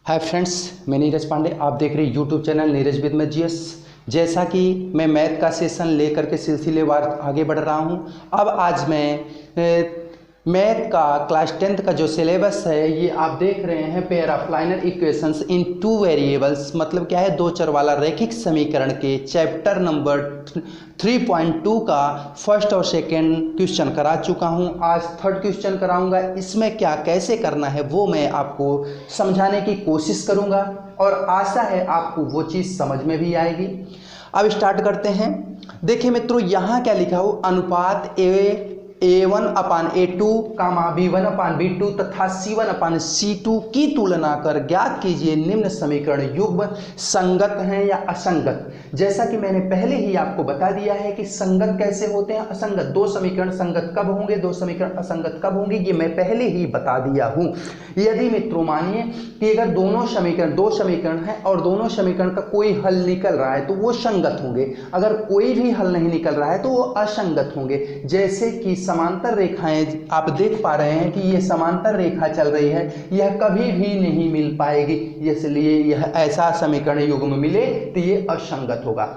Hi friends, मैं नीरज पांडे। आप देख रहे हैं YouTube channel Neeraj with math GS. जैसा कि मैं मैथ का सेशन लेकर के सिलसिलेवार आगे बढ़ रहा हूं, अब आज मैं मैथ का क्लास 10th का जो सिलेबस है ये आप देख रहे हैं। Pair of liner equations in two variables, मतलब क्या है, दो चर वाला रैखिक समीकरण के चैप्टर नंबर 3.2 का फर्स्ट और सेकेंड क्वेश्चन करा चुका हूं। आज थर्ड क्वेश्चन कराऊंगा। इसमें क्या कैसे करना है वो मैं आपको समझाने की कोशिश करूंगा और आशा है आपको वो चीज़ समझ में भी आएगी। अब स्टार्ट करते हैं। देखिए मित्रों, यहाँ क्या लिखा हो, अनुपात A1/A2, B1/B2 तथा C1/C2 की तुलना कर ज्ञात कीजिए निम्न समीकरण युग्म संगत हैं या असंगत। जैसा कि मैंने पहले ही आपको बता दिया है कि संगत कैसे होते हैं, असंगत। दो समीकरण संगत कब होंगे, दो समीकरण असंगत कब होंगे, ये मैं पहले ही बता दिया हूं। यदि मित्रों मानिए कि अगर दो समीकरण हैं और दोनों समीकरण का कोई हल निकल रहा है तो वो संगत होंगे। अगर कोई भी हल नहीं निकल रहा है तो वो असंगत होंगे। जैसे कि समांतर रेखाएं आप देख पा रहे हैं कि ये समांतर रेखा चल रही है, यह कभी भी नहीं मिल पाएगी, इसलिए यह ऐसा समीकरण युग्म मिले तो ये असंगत होगा।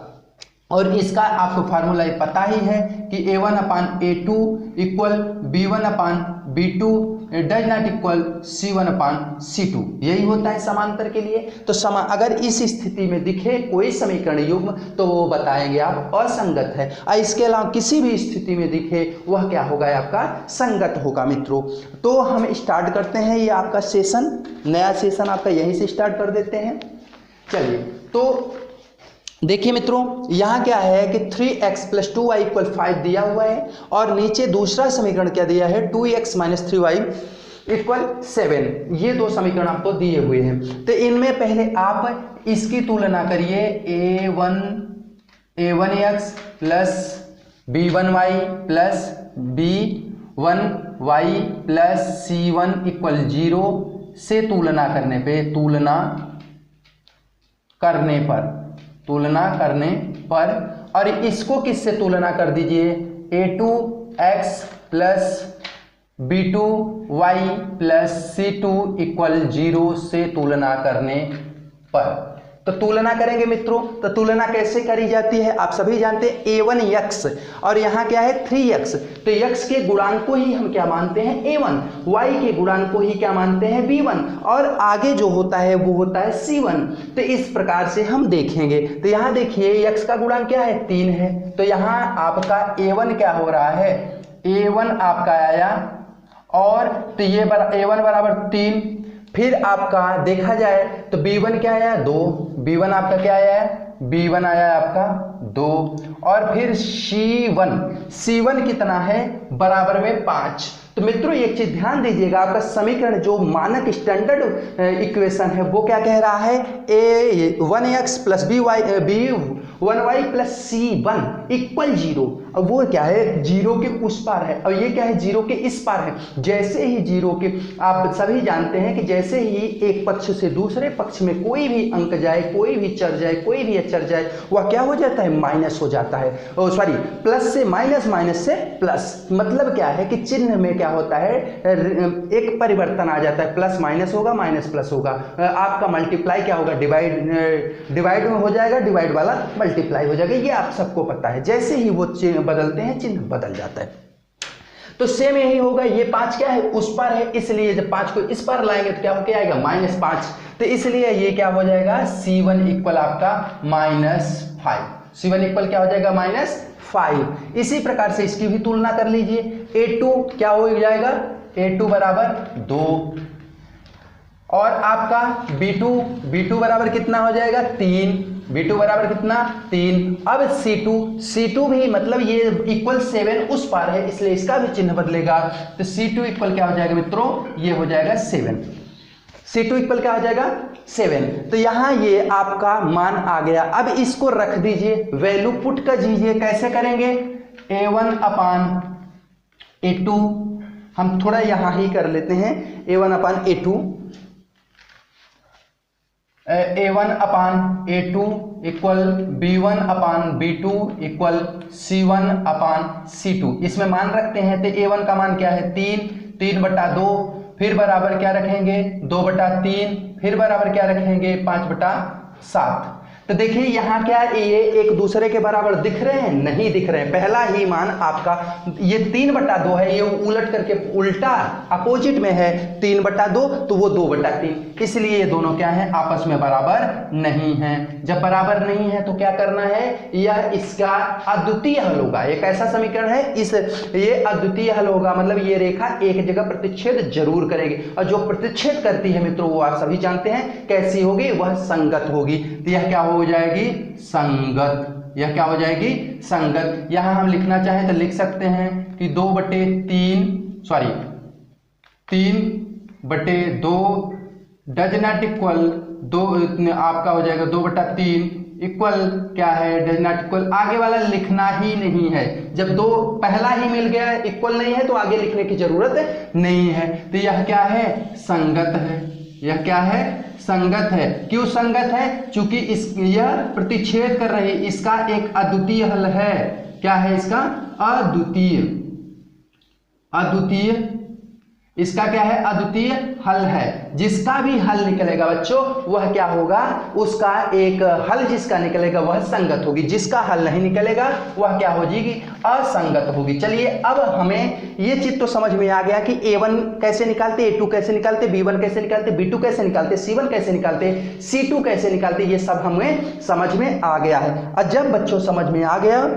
और इसका आपको फार्मूला पता ही है कि A1/A2 equal B1/B2 does not equal C1/C2, यही होता है समांतर के लिए। तो अगर इस स्थिति में दिखे कोई समीकरण युग्म तो वो बताएंगे आप असंगत है, और इसके अलावा किसी भी स्थिति में दिखे वह क्या होगा, आपका संगत होगा। मित्रों तो हम स्टार्ट करते हैं ये आपका सेशन, नया सेशन आपका यहीं से स्टार्ट कर देते हैं। चलिए, तो देखिए मित्रों, यहाँ क्या है कि 3x + 2y = 5 दिया हुआ है और नीचे दूसरा समीकरण क्या दिया है, 2x - 3y = 7। ये दो समीकरण आपको दिए हुए हैं। तो इनमें पहले आप इसकी तुलना करिए। a1x + b1y + b1y + c1 = 0 से तुलना करने पर और इसको किससे तुलना कर दीजिए, a2x + b2y + c2 = 0 से तुलना करने पर। तो तुलना करेंगे मित्रों, तो तुलना कैसे करी जाती है आप सभी जानते हैं। a1x और यहाँ क्या है 3x, तो x के गुणांक को ही हम क्या मानते हैं a1, y के गुणांक को ही क्या मानते हैं b1 और आगे जो होता है वो होता है c1। तो इस प्रकार से हम देखेंगे। तो यहाँ देखिए x का गुणांक क्या है 3 है, तो यहाँ आपका a1 क्या हो रहा है, a1 आपका आया और तो ये a1 = 3। फिर आपका देखा जाए तो b1 क्या आया 2, b1 आपका क्या आया है, b1 आया आपका 2 और फिर c1 कितना है, बराबर में 5। तो मित्रों एक चीज ध्यान दीजिएगा, आपका समीकरण जो मानक स्टैंडर्ड इक्वेशन है वो क्या कह रहा है, a1x + b1y + c1 = 0। अब वो क्या है, 0 के उस पार है और ये क्या है, 0 के इस पार है। जैसे ही 0 के, आप सभी जानते हैं कि जैसे ही एक पक्ष से दूसरे पक्ष में कोई भी अंक जाए, कोई भी चर जाए, कोई भी अचर जाए, वह क्या हो जाता है, माइनस हो जाता है। सॉरी, प्लस से माइनस, माइनस से प्लस। मतलब क्या है कि चिन्ह में क्या होता है, एक परिवर्तन आ जाता है, प्लस माइनस होगा, माइनस प्लस होगा। आपका मल्टीप्लाई क्या होगा, डिवाइड में हो जाएगा, डिवाइड वाला मल्टीप्लाई हो जाएगा। ये आप सबको पता है। जैसे ही वो चिन्ह बदलते हैं, चिन्ह बदल जाता है। तो सेम यही होगा, ये 5 क्या है, उस पार है, इसलिए जब 5 को इस पार लाएंगे तो क्या होके आएगा, -5। तो इसलिए ये क्या हो जाएगा, c1 = आपका -5। c1 = क्या हो जाएगा, -5। इसी प्रकार से इसकी भी तुलना कर लीजिए। a2 क्या हो जाएगा, a2 = 2 और आपका b2 बराबर कितना हो जाएगा, 3। b2 बराबर कितना, 3। अब c2 भी मतलब ये =7 उस पार है, इसलिए इसका भी चिन्ह बदलेगा। तो c2 = क्या हो जाएगा मित्रों, ये हो जाएगा 7। c2 = क्या हो जाएगा, 7। तो यहाँ ये आपका मान आ गया। अब इसको रख दीजिए, वैल्यू पुट कर दीजिए। कैसे करेंगे, a1/a2 हम थोड़ा यहाँ ही कर लेते हैं, a1/a2 = b1/b2 = c1/c2। इसमें मान रखते हैं तो a1 का मान क्या है, 3 / 2, फिर बराबर क्या रखेंगे 2/3, फिर बराबर क्या रखेंगे 5/7। तो देखिए यहाँ क्या है, ये एक दूसरे के बराबर दिख रहे हैं, नहीं दिख रहे हैं। पहला ही मान आपका ये 3/2 है, ये उलट करके उल्टा अपोजिट में है 3/2, तो वो 2/3, इसलिए ये दोनों क्या है आपस में बराबर नहीं है। जब बराबर नहीं है तो क्या करना है, यह इसका अद्वितीय हल होगा। एक ऐसा समीकरण है ये अद्वितीय हल होगा, मतलब ये रेखा एक जगह प्रतिच्छेद जरूर करेगी, और जो प्रतिच्छेद करती है मित्रों वो आप सभी जानते हैं कैसी होगी, वह संगत होगी। तो यह क्या हो जाएगी संगत, यह क्या हो जाएगी संगत। यहां हम लिखना चाहें तो लिख सकते हैं कि 3/2 डज नॉट इक्वल 2, आपका हो जाएगा 2/3 इक्वल क्या है, डज नॉट इक्वल, आगे वाला लिखना ही नहीं है। जब दो पहला ही मिल गया इक्वल नहीं है तो आगे लिखने की जरूरत नहीं है। तो यह क्या है संगत है, यह क्या है संगत है। क्यों संगत है, क्योंकि यह प्रतिच्छेद कर रही, इसका एक अद्वितीय हल है। क्या है इसका अद्वितीय इसका क्या है अद्वितीय हल है। जिसका भी हल निकलेगा बच्चों वह क्या होगा, उसका एक हल जिसका निकलेगा वह संगत होगी, जिसका हल नहीं निकलेगा वह क्या हो जाएगी असंगत होगी। चलिए अब हमें ये चीज तो समझ में आ गया कि A1 कैसे निकालते, A2 कैसे निकालते, B1 कैसे निकालते, B2 कैसे निकालते, C1 कैसे निकालते, C2 कैसे निकालते, ये सब हमें समझ में आ गया है। और जब बच्चों समझ में आ गया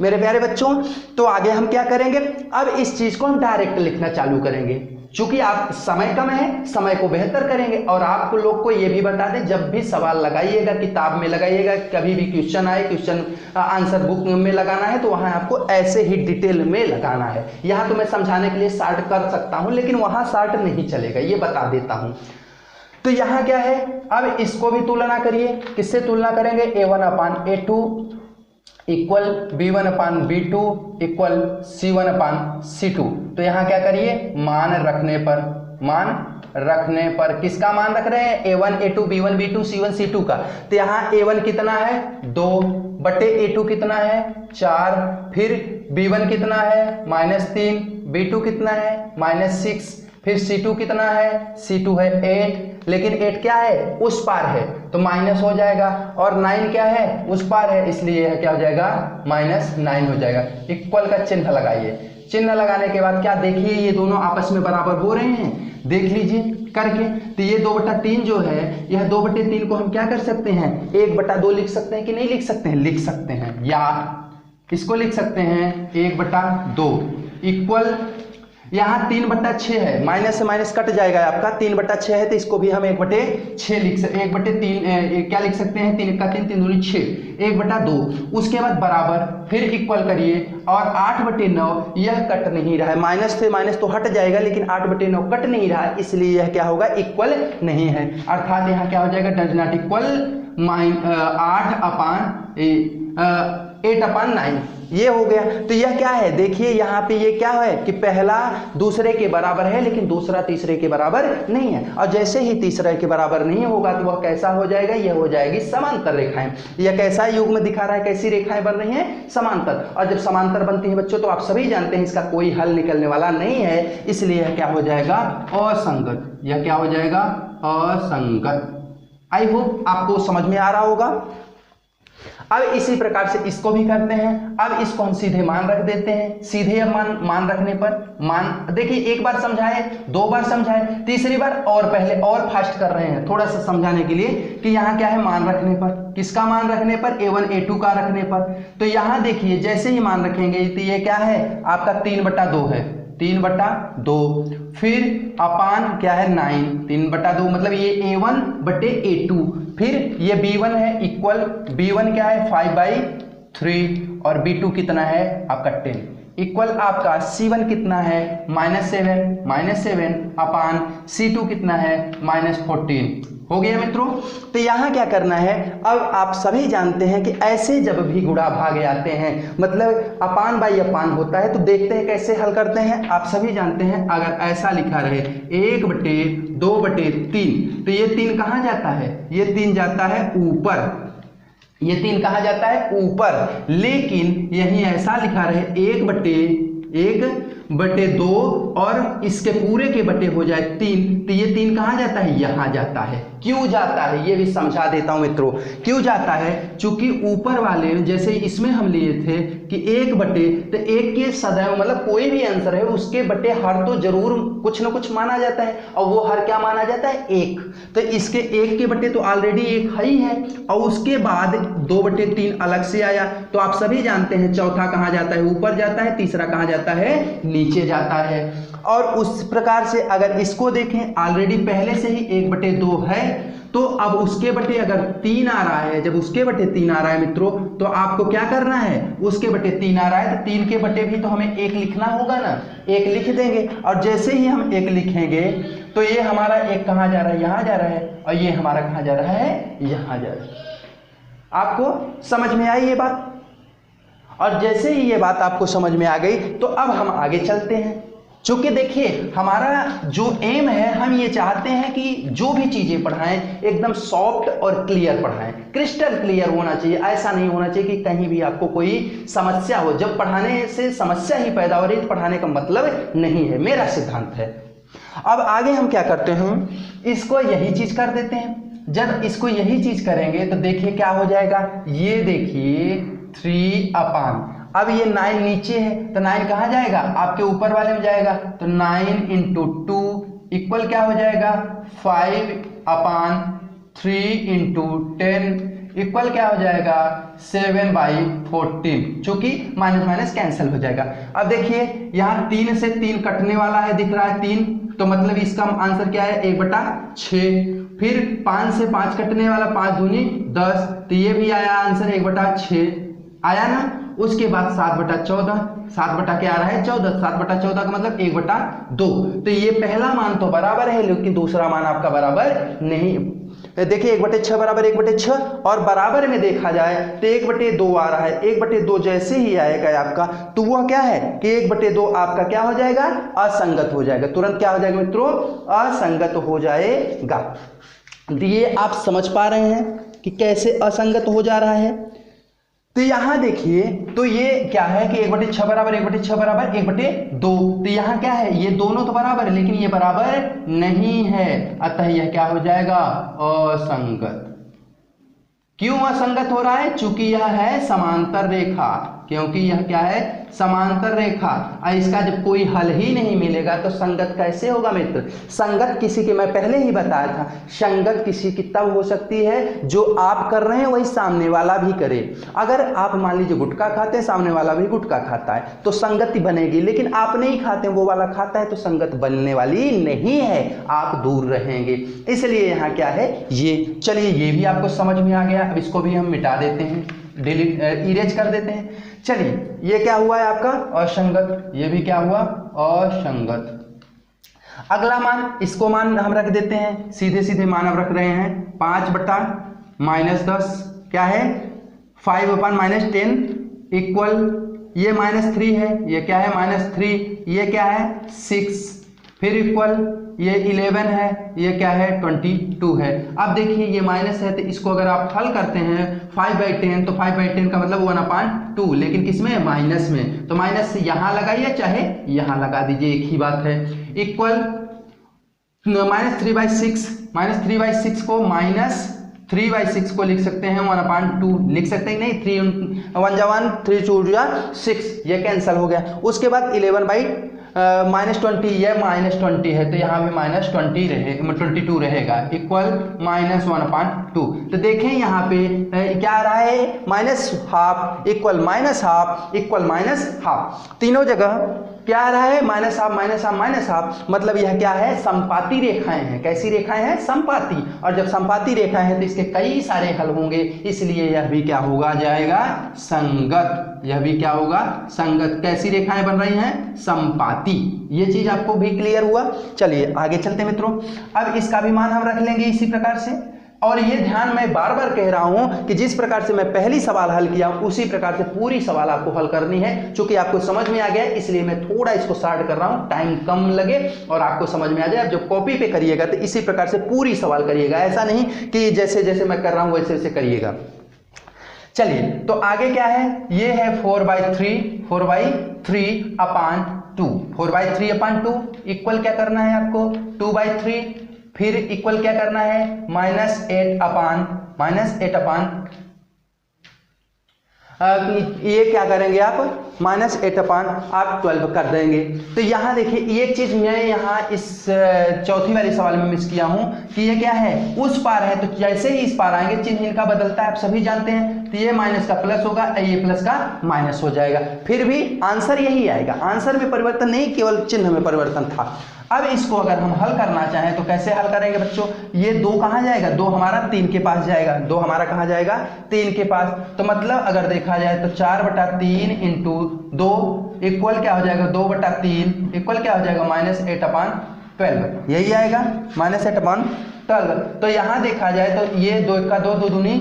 मेरे प्यारे बच्चों, तो आगे हम क्या करेंगे, अब इस चीज को हम डायरेक्ट लिखना चालू करेंगे। चूंकि आप समय कम है, समय को बेहतर करेंगे। और आपको लोग को यह भी बता दें, जब भी सवाल लगाइएगा किताब में लगाइएगा, कभी भी क्वेश्चन आए, क्वेश्चन आंसर बुक में लगाना है तो वहां आपको ऐसे ही डिटेल में लगाना है। यहाँ तो मैं समझाने के लिए शार्ट कर सकता हूं, लेकिन वहां शार्ट नहीं चलेगा, ये बता देता हूं। तो यहाँ क्या है, अब इसको भी तुलना करिए। किससे तुलना करेंगे, A1/A2 equal B1/B2 equal C1/C2। तो यहां क्या करिए, मान रखने पर किसका मान रख रहे हैं, A1 A2 B1 B2 C1 C2 का। तो यहां A1 कितना है 2/A2 कितना है 4, फिर B1 कितना है -3, B2 कितना है -6, फिर C2 कितना है, C2 है 8, लेकिन 8 क्या है उस पार है तो माइनस हो जाएगा, और 9 क्या है उस पार है, इसलिए यह क्या हो जाएगा -9 हो जाएगा। इक्वल का चिन्ह लगाइए। चिन्ह लगाने के बाद क्या देखिए, ये दोनों आपस में बराबर हो रहे हैं, देख लीजिए करके। तो ये 2/3 जो है, यह 2/3 को हम क्या कर सकते हैं 1/2 लिख सकते हैं कि नहीं लिख सकते हैं, लिख सकते हैं, या इसको लिख सकते हैं 1/2 इक्वल, यहाँ 3/6 है, माइनस से माइनस कट जाएगा आपका, 3/6 है तो इसको भी हम 1/6 लिख सकते, 1/3 क्या लिख सकते हैं, 3 का 3 3 दूनी 6, 1/2। उसके बाद बराबर, फिर इक्वल करिए, और 8/9 यह कट नहीं रहा है, माइनस से माइनस तो हट जाएगा लेकिन 8/9 कट नहीं रहा है, इसलिए यह क्या होगा इक्वल नहीं है। अर्थात यहाँ क्या हो जाएगा, डज नॉट इक्वल 8/9 ये हो गया। तो यह क्या है, देखिए यहाँ पे ये क्या है कि पहला दूसरे के बराबर है लेकिन दूसरा तीसरे के बराबर नहीं है, और जैसे ही तीसरे के बराबर नहीं होगा तो वह कैसा हो जाएगा, यह हो जाएगी समांतर रेखाएं। यह कैसा युग में दिखा रहा है, कैसी रेखाएं बन रही हैं समांतर। और जब समांतर बनती है बच्चों तो आप सभी जानते हैं इसका कोई हल निकलने वाला नहीं है, इसलिए यह क्या हो जाएगा असंगत, यह क्या हो जाएगा असंगत। आई होप आपको समझ में आ रहा होगा। अब इसी प्रकार से इसको भी करते हैं। अब इसको हम सीधे मान रख देते हैं, सीधे मान रखने पर मान देखिए, एक बार समझाए, 2 बार समझाए, तीसरी बार और पहले और फास्ट कर रहे हैं थोड़ा सा समझाने के लिए कि यहाँ क्या है मान रखने पर, किसका मान रखने पर, A1 A2 का रखने पर। तो यहाँ देखिए जैसे ही मान रखेंगे तो ये क्या है आपका 3/2 है, 3/2, फिर अपान क्या है 9, 3/2 मतलब ये A1/A2, फिर ये B1 है इक्वल, B1 क्या है 5/3, और B2 कितना है आपका 10 इक्वल आपका C1 कितना है -7 अपान C2 कितना है -14। हो गया मित्रों। तो यहाँ क्या करना है, अब आप सभी जानते हैं कि ऐसे जब भी गुणा भागे आते हैं, मतलब अपान बाई अपान होता है, तो देखते हैं कैसे हल करते हैं। आप सभी जानते हैं अगर ऐसा लिखा रहे 1/2/3, तो ये 3 कहाँ जाता है, ये 3 जाता है ऊपर, ये 3 कहाँ जाता है ऊपर। लेकिन यही ऐसा लिखा रहे 1/1 बटे 2 और इसके पूरे के बटे हो जाए 3, तो ये 3 कहाँ जाता है, यहाँ जाता है। क्यों जाता है ये भी समझा देता हूँ मित्रों। क्यों जाता है, चूंकि ऊपर वाले जैसे इसमें हम लिए थे कि 1 बटे, तो 1 के सदैव मतलब कोई भी आंसर है उसके बटे हर तो जरूर कुछ ना कुछ माना जाता है, और वो हर क्या माना जाता है, 1। तो इसके 1 के बटे तो ऑलरेडी 1 ही है, और उसके बाद 2 बटे 3 अलग से आया। तो आप सभी जानते हैं चौथा कहाँ जाता है, ऊपर जाता है, तीसरा कहाँ जाता है, नीचे जाता है। और उस प्रकार से अगर इसको देखें, ऑलरेडी पहले से ही 1 बटे 2 है, तो अब उसके बटे अगर 3 आ रहा है, जब उसके बटे 3 आ रहा है मित्रों, तो आपको क्या करना है, उसके बटे 3 आ रहा है तो 3 के बटे भी तो हमें 1 लिखना होगा ना, 1 लिख देंगे। और जैसे ही हम 1 लिखेंगे तो ये हमारा 1 कहाँ जा रहा है, यहाँ जा रहा है, और ये हमारा कहाँ जा रहा है, यहाँ जा रहा है। आपको समझ में आई ये बात? और जैसे ही ये बात आपको समझ में आ गई तो अब हम आगे चलते हैं। चूंकि देखिए हमारा जो एम है, हम ये चाहते हैं कि जो भी चीजें पढ़ाएं एकदम सॉफ्ट और क्लियर पढ़ाएं, क्रिस्टल क्लियर होना चाहिए। ऐसा नहीं होना चाहिए कि कहीं भी आपको कोई समस्या हो। जब पढ़ाने से समस्या ही पैदा हो रही तो पढ़ाने का मतलब नहीं है, मेरा सिद्धांत है। अब आगे हम क्या करते हैं, इसको यही चीज कर देते हैं। जब इसको यही चीज करेंगे तो देखिए क्या हो जाएगा, ये देखिए 3/, अब ये 9 नीचे है तो 9 कहाँ जाएगा, आपके ऊपर वाले में जाएगा, तो 9 × 2 इक्वल क्या हो जाएगा, 5/3 × 10 इक्वल क्या हो जाएगा, 7/14। चूंकि माइनस माइनस कैंसिल हो जाएगा। अब देखिए यहाँ 3 से 3 कटने वाला है, दिख रहा है 3, तो मतलब इसका आंसर क्या है, 1/6। फिर 5 से 5 कटने वाला, 5 दूनी 10, तो ये भी आया आंसर 1/6 आया ना। उसके बाद 7/14, 7 बटा क्या आ रहा है, 14, 7/14 का मतलब 1/2। तो ये पहला मान तो बराबर है, लेकिन दूसरा मान आपका बराबर नहीं। देखिए 1/6 बराबर 1/6, और बराबर में देखा जाए तो 1/2 आ रहा है। 1/2 जैसे ही आएगा आपका, तो वह क्या है कि 1/2 आपका क्या हो जाएगा, असंगत हो जाएगा। तुरंत क्या हो जाएगा मित्रों, असंगत हो जाएगा। ये आप समझ पा रहे हैं कि कैसे असंगत हो जा रहा है। तो यहां देखिए, तो ये क्या है कि 1/6 बराबर 1/6 बराबर 1/2। तो यहां क्या है, ये दोनों तो बराबर है लेकिन ये बराबर नहीं है, अतः यह क्या हो जाएगा, असंगत। क्यों असंगत हो रहा है, चूंकि यह है समांतर रेखा, क्योंकि यह क्या है, समांतर रेखा। और इसका जब कोई हल ही नहीं मिलेगा तो संगत कैसे होगा मित्र। संगत किसी की, मैं पहले ही बताया था, संगत किसी की तब हो सकती है जो आप कर रहे हैं वही सामने वाला भी करे। अगर आप मान लीजिए गुटखा खाते हैं, सामने वाला भी गुटखा खाता है, तो संगति बनेगी। लेकिन आप नहीं खाते, वो वाला खाता है, तो संगत बनने वाली नहीं है, आप दूर रहेंगे। इसलिए यहाँ क्या है ये। चलिए ये भी आपको समझ में आ गया। अब इसको भी हम मिटा देते हैं, डिलीट इरेज कर देते हैं। चलिए ये क्या हुआ है आपका, असंगत। ये भी क्या हुआ, असंगत। अगला मान, इसको मान हम रख देते हैं, सीधे सीधे मान हम रख रहे हैं 5/-10 क्या है, 5/-10 इक्वल, ये -3 है, ये क्या है -3, ये क्या है 6, फिर इक्वल, ये 11 है, ये क्या है 22 है। अब देखिए ये माइनस है, तो इसको अगर आप हल करते हैं 5/10, तो 5/10 का मतलब 1/2, लेकिन किसमें, माइनस में। तो माइनस यहाँ लगाइए चाहे यहाँ लगा दीजिए, एक ही बात है। इक्वल -3/6 को -3/6 को लिख सकते हैं 1/2 लिख सकते हैं, नहीं 3 1 जा 1 3 2 जा 6, ये कैंसिल हो गया। उसके बाद 11/-20, ये -20 है, तो यहाँ भी -20 रहेगा, 22 रहेगा, इक्वल -1/2। तो देखें यहाँ पे क्या आ रहा है, -½ इक्वल -½ इक्वल -½ तीनों जगह क्या आ रहा है, -½ मतलब यह क्या है, समपाती रेखाएं हैं। कैसी रेखाएं हैं, समपाती। और जब समपाती रेखाएं हैं तो इसके कई सारे हल होंगे, इसलिए यह भी क्या होगा, जाएगा संगत। यह भी क्या होगा, संगत। कैसी रेखाएं बन रही हैं, समपाती। ये चीज आपको भी क्लियर हुआ। चलिए आगे चलते मित्रों। अब इसका भी मान हम रख लेंगे इसी प्रकार से। और ये ध्यान मैं बार बार कह रहा हूं कि जिस प्रकार से मैं पहली सवाल हल किया उसी प्रकार से पूरी सवाल आपको हल करनी है। चूंकि आपको समझ में आ गया इसलिए मैं थोड़ा इसको शॉर्ट कर रहा हूं, टाइम कम लगे और आपको समझ में आ जाए। जब कॉपी पे करिएगा तो इसी प्रकार से पूरी सवाल करिएगा, ऐसा नहीं कि जैसे जैसे मैं कर रहा हूं वैसे वैसे करिएगा। चलिए तो आगे क्या है, ये है 4/3 4/3 2, 4/3/2 इक्वल क्या करना है आपको 2/3, फिर इक्वल क्या करना है -8 ये क्या करेंगे आप -8 आप 12 कर देंगे। तो यहाँ देखिए एक चीज मैं यहाँ इस चौथी वाले सवाल में मिस किया हूँ कि ये क्या है उस पार है, तो जैसे ही इस पार आएंगे चिन्ह इनका बदलता है, आप सभी जानते हैं। तो ये माइनस का प्लस होगा, ये प्लस का माइनस हो जाएगा, फिर भी आंसर यही आएगा। आंसर में परिवर्तन नहीं, केवल चिन्ह में परिवर्तन था। अब इसको अगर हम हल करना चाहें तो कैसे हल करेंगे बच्चों, ये 2 कहाँ जाएगा, 2 हमारा 3 के पास जाएगा, 2 हमारा कहाँ जाएगा 3 के पास। तो मतलब अगर देखा जाए तो 4/3 इंटू 2 इक्वल क्या हो जाएगा 2/3 इक्वल क्या हो जाएगा -8/12, यही आएगा -8/12। तो यहाँ देखा जाए तो ये 2 का 2, 2 दूनी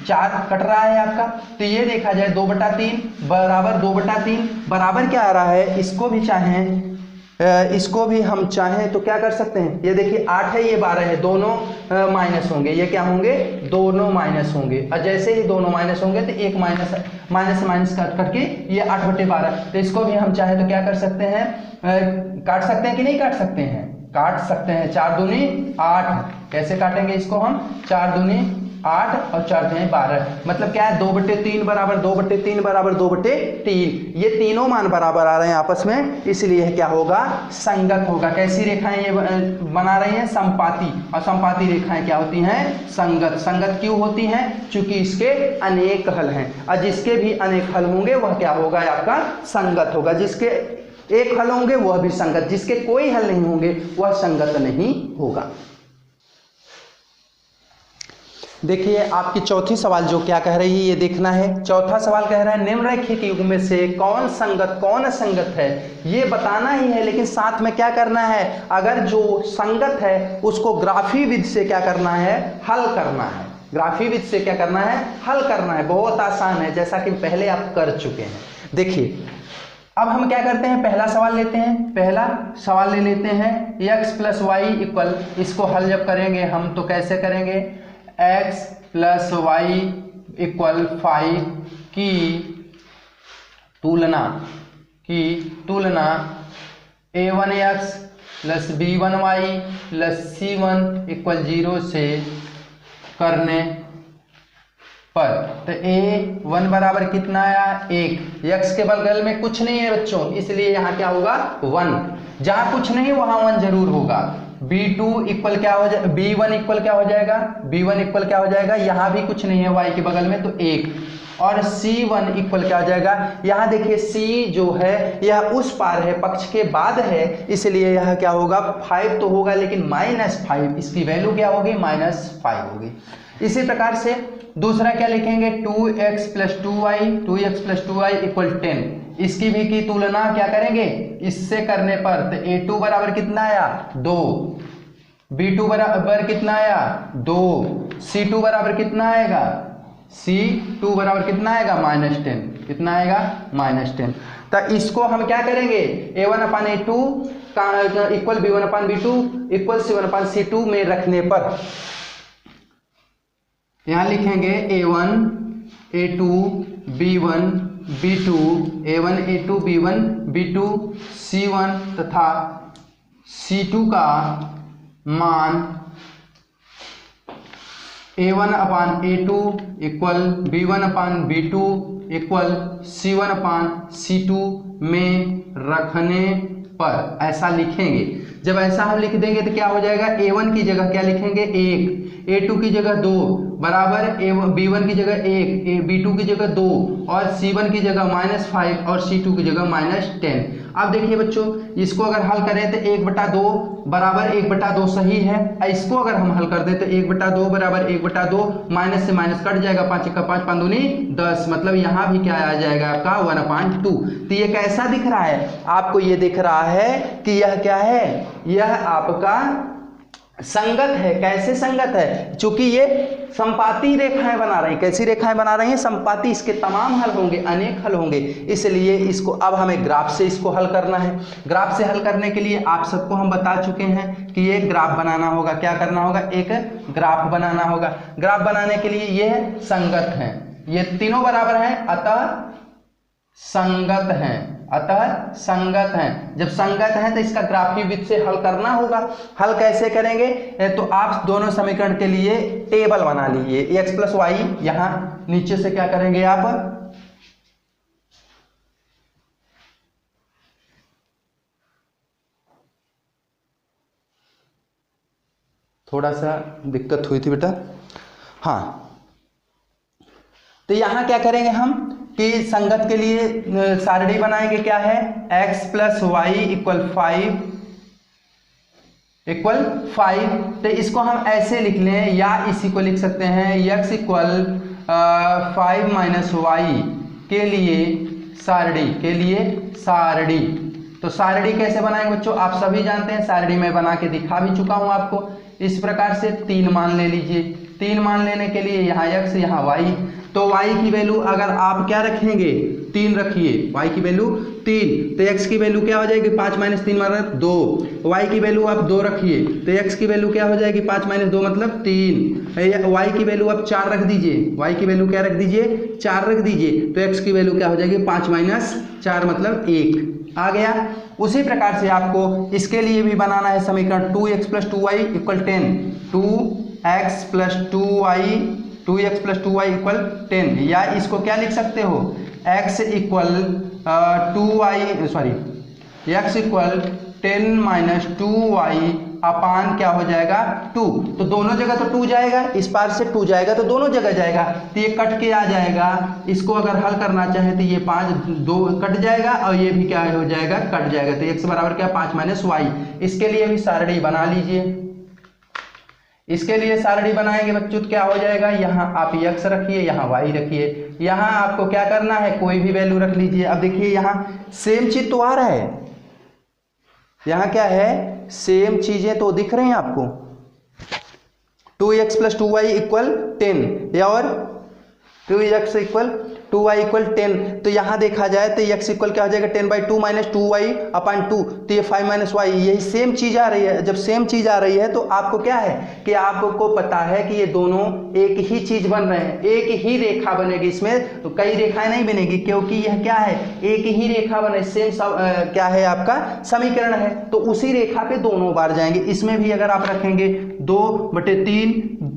4 कट रहा है आपका। तो ये देखा जाए 2/3 बराबर 2/3 बराबर क्या आ रहा है, इसको भी चाहें इसको भी हम चाहें तो क्या कर सकते हैं, ये देखिए 8 है ये 12 है, दोनों माइनस होंगे, ये क्या होंगे दोनों माइनस होंगे। और जैसे ही दोनों माइनस होंगे तो एक माइनस काट करके ये 8/12। तो इसको भी हम चाहें तो क्या कर सकते हैं, काट सकते हैं कि नहीं काट सकते हैं, काट सकते हैं। 4 दूनी 8, कैसे काटेंगे इसको हम, 4 दूनी 8 और 4 दूनी 12, मतलब क्या है 2/3 बराबर 2/3 बराबर 2/3, ये तीनों मान बराबर आ रहे हैं आपस में, इसलिए क्या होगा संगत होगा। कैसी रेखाएं ये बना रही हैं, समपाती, और समपाती रेखाएं क्या होती हैं संगत। संगत क्यों होती हैं, चूंकि इसके अनेक हल हैं, और जिसके भी अनेक हल होंगे वह क्या होगा आपका संगत होगा। जिसके एक हल होंगे वह भी संगत, जिसके कोई हल नहीं होंगे वह संगत नहीं होगा। देखिए आपकी चौथी सवाल जो क्या कह रही है ये देखना है। चौथा सवाल कह रहा है निम्नलिखित युग में से कौन संगत कौन असंगत है, ये बताना ही है, लेकिन साथ में क्या करना है, अगर जो संगत है उसको ग्राफी विधि से क्या करना है हल करना है। ग्राफी विधि से क्या करना है हल करना है, बहुत आसान है, जैसा कि पहले आप कर चुके हैं। देखिए अब हम क्या करते हैं, पहला सवाल लेते हैं, पहला सवाल ले लेते हैं x + y इक्वल, इसको हल जब करेंगे हम तो कैसे करेंगे, x + y इक्वल 5 की तुलना a1x + b1y + c1 = 0 से करने पर, तो a1 बराबर कितना आया 1, x के बगल में कुछ नहीं है बच्चों, इसलिए यहाँ क्या होगा 1, जहाँ कुछ नहीं वहाँ 1 जरूर होगा। b2 इक्वल क्या हो जाएगा, b1 इक्वल क्या हो जाएगा, b1 इक्वल क्या हो जाएगा, यहाँ भी कुछ नहीं है y के बगल में तो 1, और c1 इक्वल क्या हो जाएगा, यहाँ देखिए c जो है यह उस पार है, पक्ष के बाद है, इसलिए यह क्या होगा 5 तो होगा, लेकिन -5, इसकी वैल्यू क्या होगी -5 होगी। इसी प्रकार से दूसरा क्या लिखेंगे, 2x + 2y इक्वल 10, इसकी भी की तुलना क्या करेंगे इससे करने पर, तो a2 बराबर कितना आया 2, b2 बराबर कितना आया 2, c2 बराबर कितना आएगा, c2 बराबर कितना आएगा -10, कितना आएगा -10। तो इसको हम क्या करेंगे a1/a2 equal b1/b2 equal c1/c2 में रखने पर यहाँ लिखेंगे a1 a2 b1 b2 a1 a2 b1 b2 c1 तथा c2 का मान a1/a2 equal b1/b2 equal c1/c2 में रखने पर ऐसा लिखेंगे। जब ऐसा हम लिख देंगे तो क्या हो जाएगा, a1 की जगह क्या लिखेंगे 1, a2 की जगह 2 बराबर b1 की जगह 1, b2 की जगह 2 और c1 की जगह -5 और c2 की जगह -10। अब देखिए बच्चों इसको अगर हल करें तो 1/2 बराबर 1/2 सही है, इसको अगर हम हल कर दें तो 1/2 बराबर 1/2, माइनस से माइनस कट जाएगा, 5 का 5 5 दूनी 10, मतलब यहाँ भी क्या आ जाएगा आपका 1/2। तो ये कैसा दिख रहा है आपको, ये दिख रहा है कि यह क्या है, यह आपका संगत है। कैसे संगत है, क्योंकि ये संपाती रेखाएं बना रही हैं। कैसी रेखाएं बना रही हैं, संपाती, इसके तमाम हल होंगे, अनेक हल होंगे, इसलिए इसको अब हमें ग्राफ से इसको हल करना है। ग्राफ से हल करने के लिए आप सबको हम बता चुके हैं कि ये ग्राफ बनाना होगा, क्या करना होगा, एक ग्राफ बनाना होगा। ग्राफ बनाने के लिए ये संगत हैं, ये तीनों बराबर हैं अतः संगत हैं, अतः संगत हैं। जब संगत हैं तो इसका ग्राफी विधि से हल करना होगा। हल कैसे करेंगे? तो आप दोनों समीकरण के लिए टेबल बना लीजिए। x प्लस वाई, यहाँ नीचे से क्या करेंगे आप, थोड़ा सा दिक्कत हुई थी बेटा। हाँ, तो यहाँ क्या करेंगे हम कि संगत के लिए सारणी बनाएंगे। क्या है? x प्लस वाई इक्वल 5 तो इसको हम ऐसे लिख लें, या इसी को लिख सकते हैं x इक्वल 5 माइनस वाई के लिए सारणी। तो सारणी कैसे बनाएंगे बच्चों? आप सभी जानते हैं, सारणी में बना के दिखा भी चुका हूं आपको। इस प्रकार से 3 मान ले लीजिए। 3 मान लेने के लिए यहाँ x यहाँ y, तो y की वैल्यू अगर आप क्या रखेंगे? 3 रखिए। y की वैल्यू 3, तो x की वैल्यू क्या हो जाएगी? 5 माइनस 3 मतलब 2। y की वैल्यू आप 2 रखिए, तो x की वैल्यू क्या हो जाएगी? 5 माइनस 2 मतलब 3। y की वैल्यू आप 4 रख दीजिए। y की वैल्यू क्या रख दीजिए? 4 रख दीजिए, तो x की वैल्यू क्या हो जाएगी? 5 माइनस 4 मतलब 1 आ गया। उसी प्रकार से आपको इसके लिए भी बनाना है समीकरण 2x plus 2y equal 10। 2x plus 2y equal 10, या इसको क्या लिख सकते हो? x इक्वल 10 माइनस 2y अपान क्या हो जाएगा? 2। तो दोनों जगह तो 2 जाएगा, इस पार से 2 जाएगा तो दोनों जगह जाएगा, तो ये कट के आ जाएगा। इसको अगर हल करना चाहे तो ये 5 2 कट जाएगा और ये भी क्या हो जाएगा? कट जाएगा। तो x बराबर क्या? 5 माइनस वाई। इसके लिए भी सारणी बना लीजिए। इसके लिए सारणी बनाएंगे बच्चों तो क्या हो जाएगा? यहाँ आप x रखिए, यहाँ y रखिए। यहाँ आपको क्या करना है? कोई भी वैल्यू रख लीजिए। अब देखिए यहाँ सेम चीज तो आ रहा है, यहाँ क्या है? सेम चीजें तो दिख रहे हैं आपको। 2x प्लस 2y इक्वल 10, या और 2x इक्वल 2y इक्वल 10। तो यहाँ देखा जाए तो x इक्वल क्या हो जाएगा? 10/2 माइनस 2y अपान 2, तो ये 5 माइनस वाई, यही सेम चीज आ रही है। जब सेम चीज आ रही है तो आपको क्या है कि आपको पता है कि ये दोनों एक ही चीज बन रहे हैं, एक ही रेखा बनेगी। इसमें तो कई रेखाएं नहीं बनेगी, क्योंकि यह क्या है? एक ही रेखा बने, सेम क्या है आपका समीकरण है, तो उसी रेखा पे दोनों बार जाएंगे। इसमें भी अगर आप रखेंगे 2/3,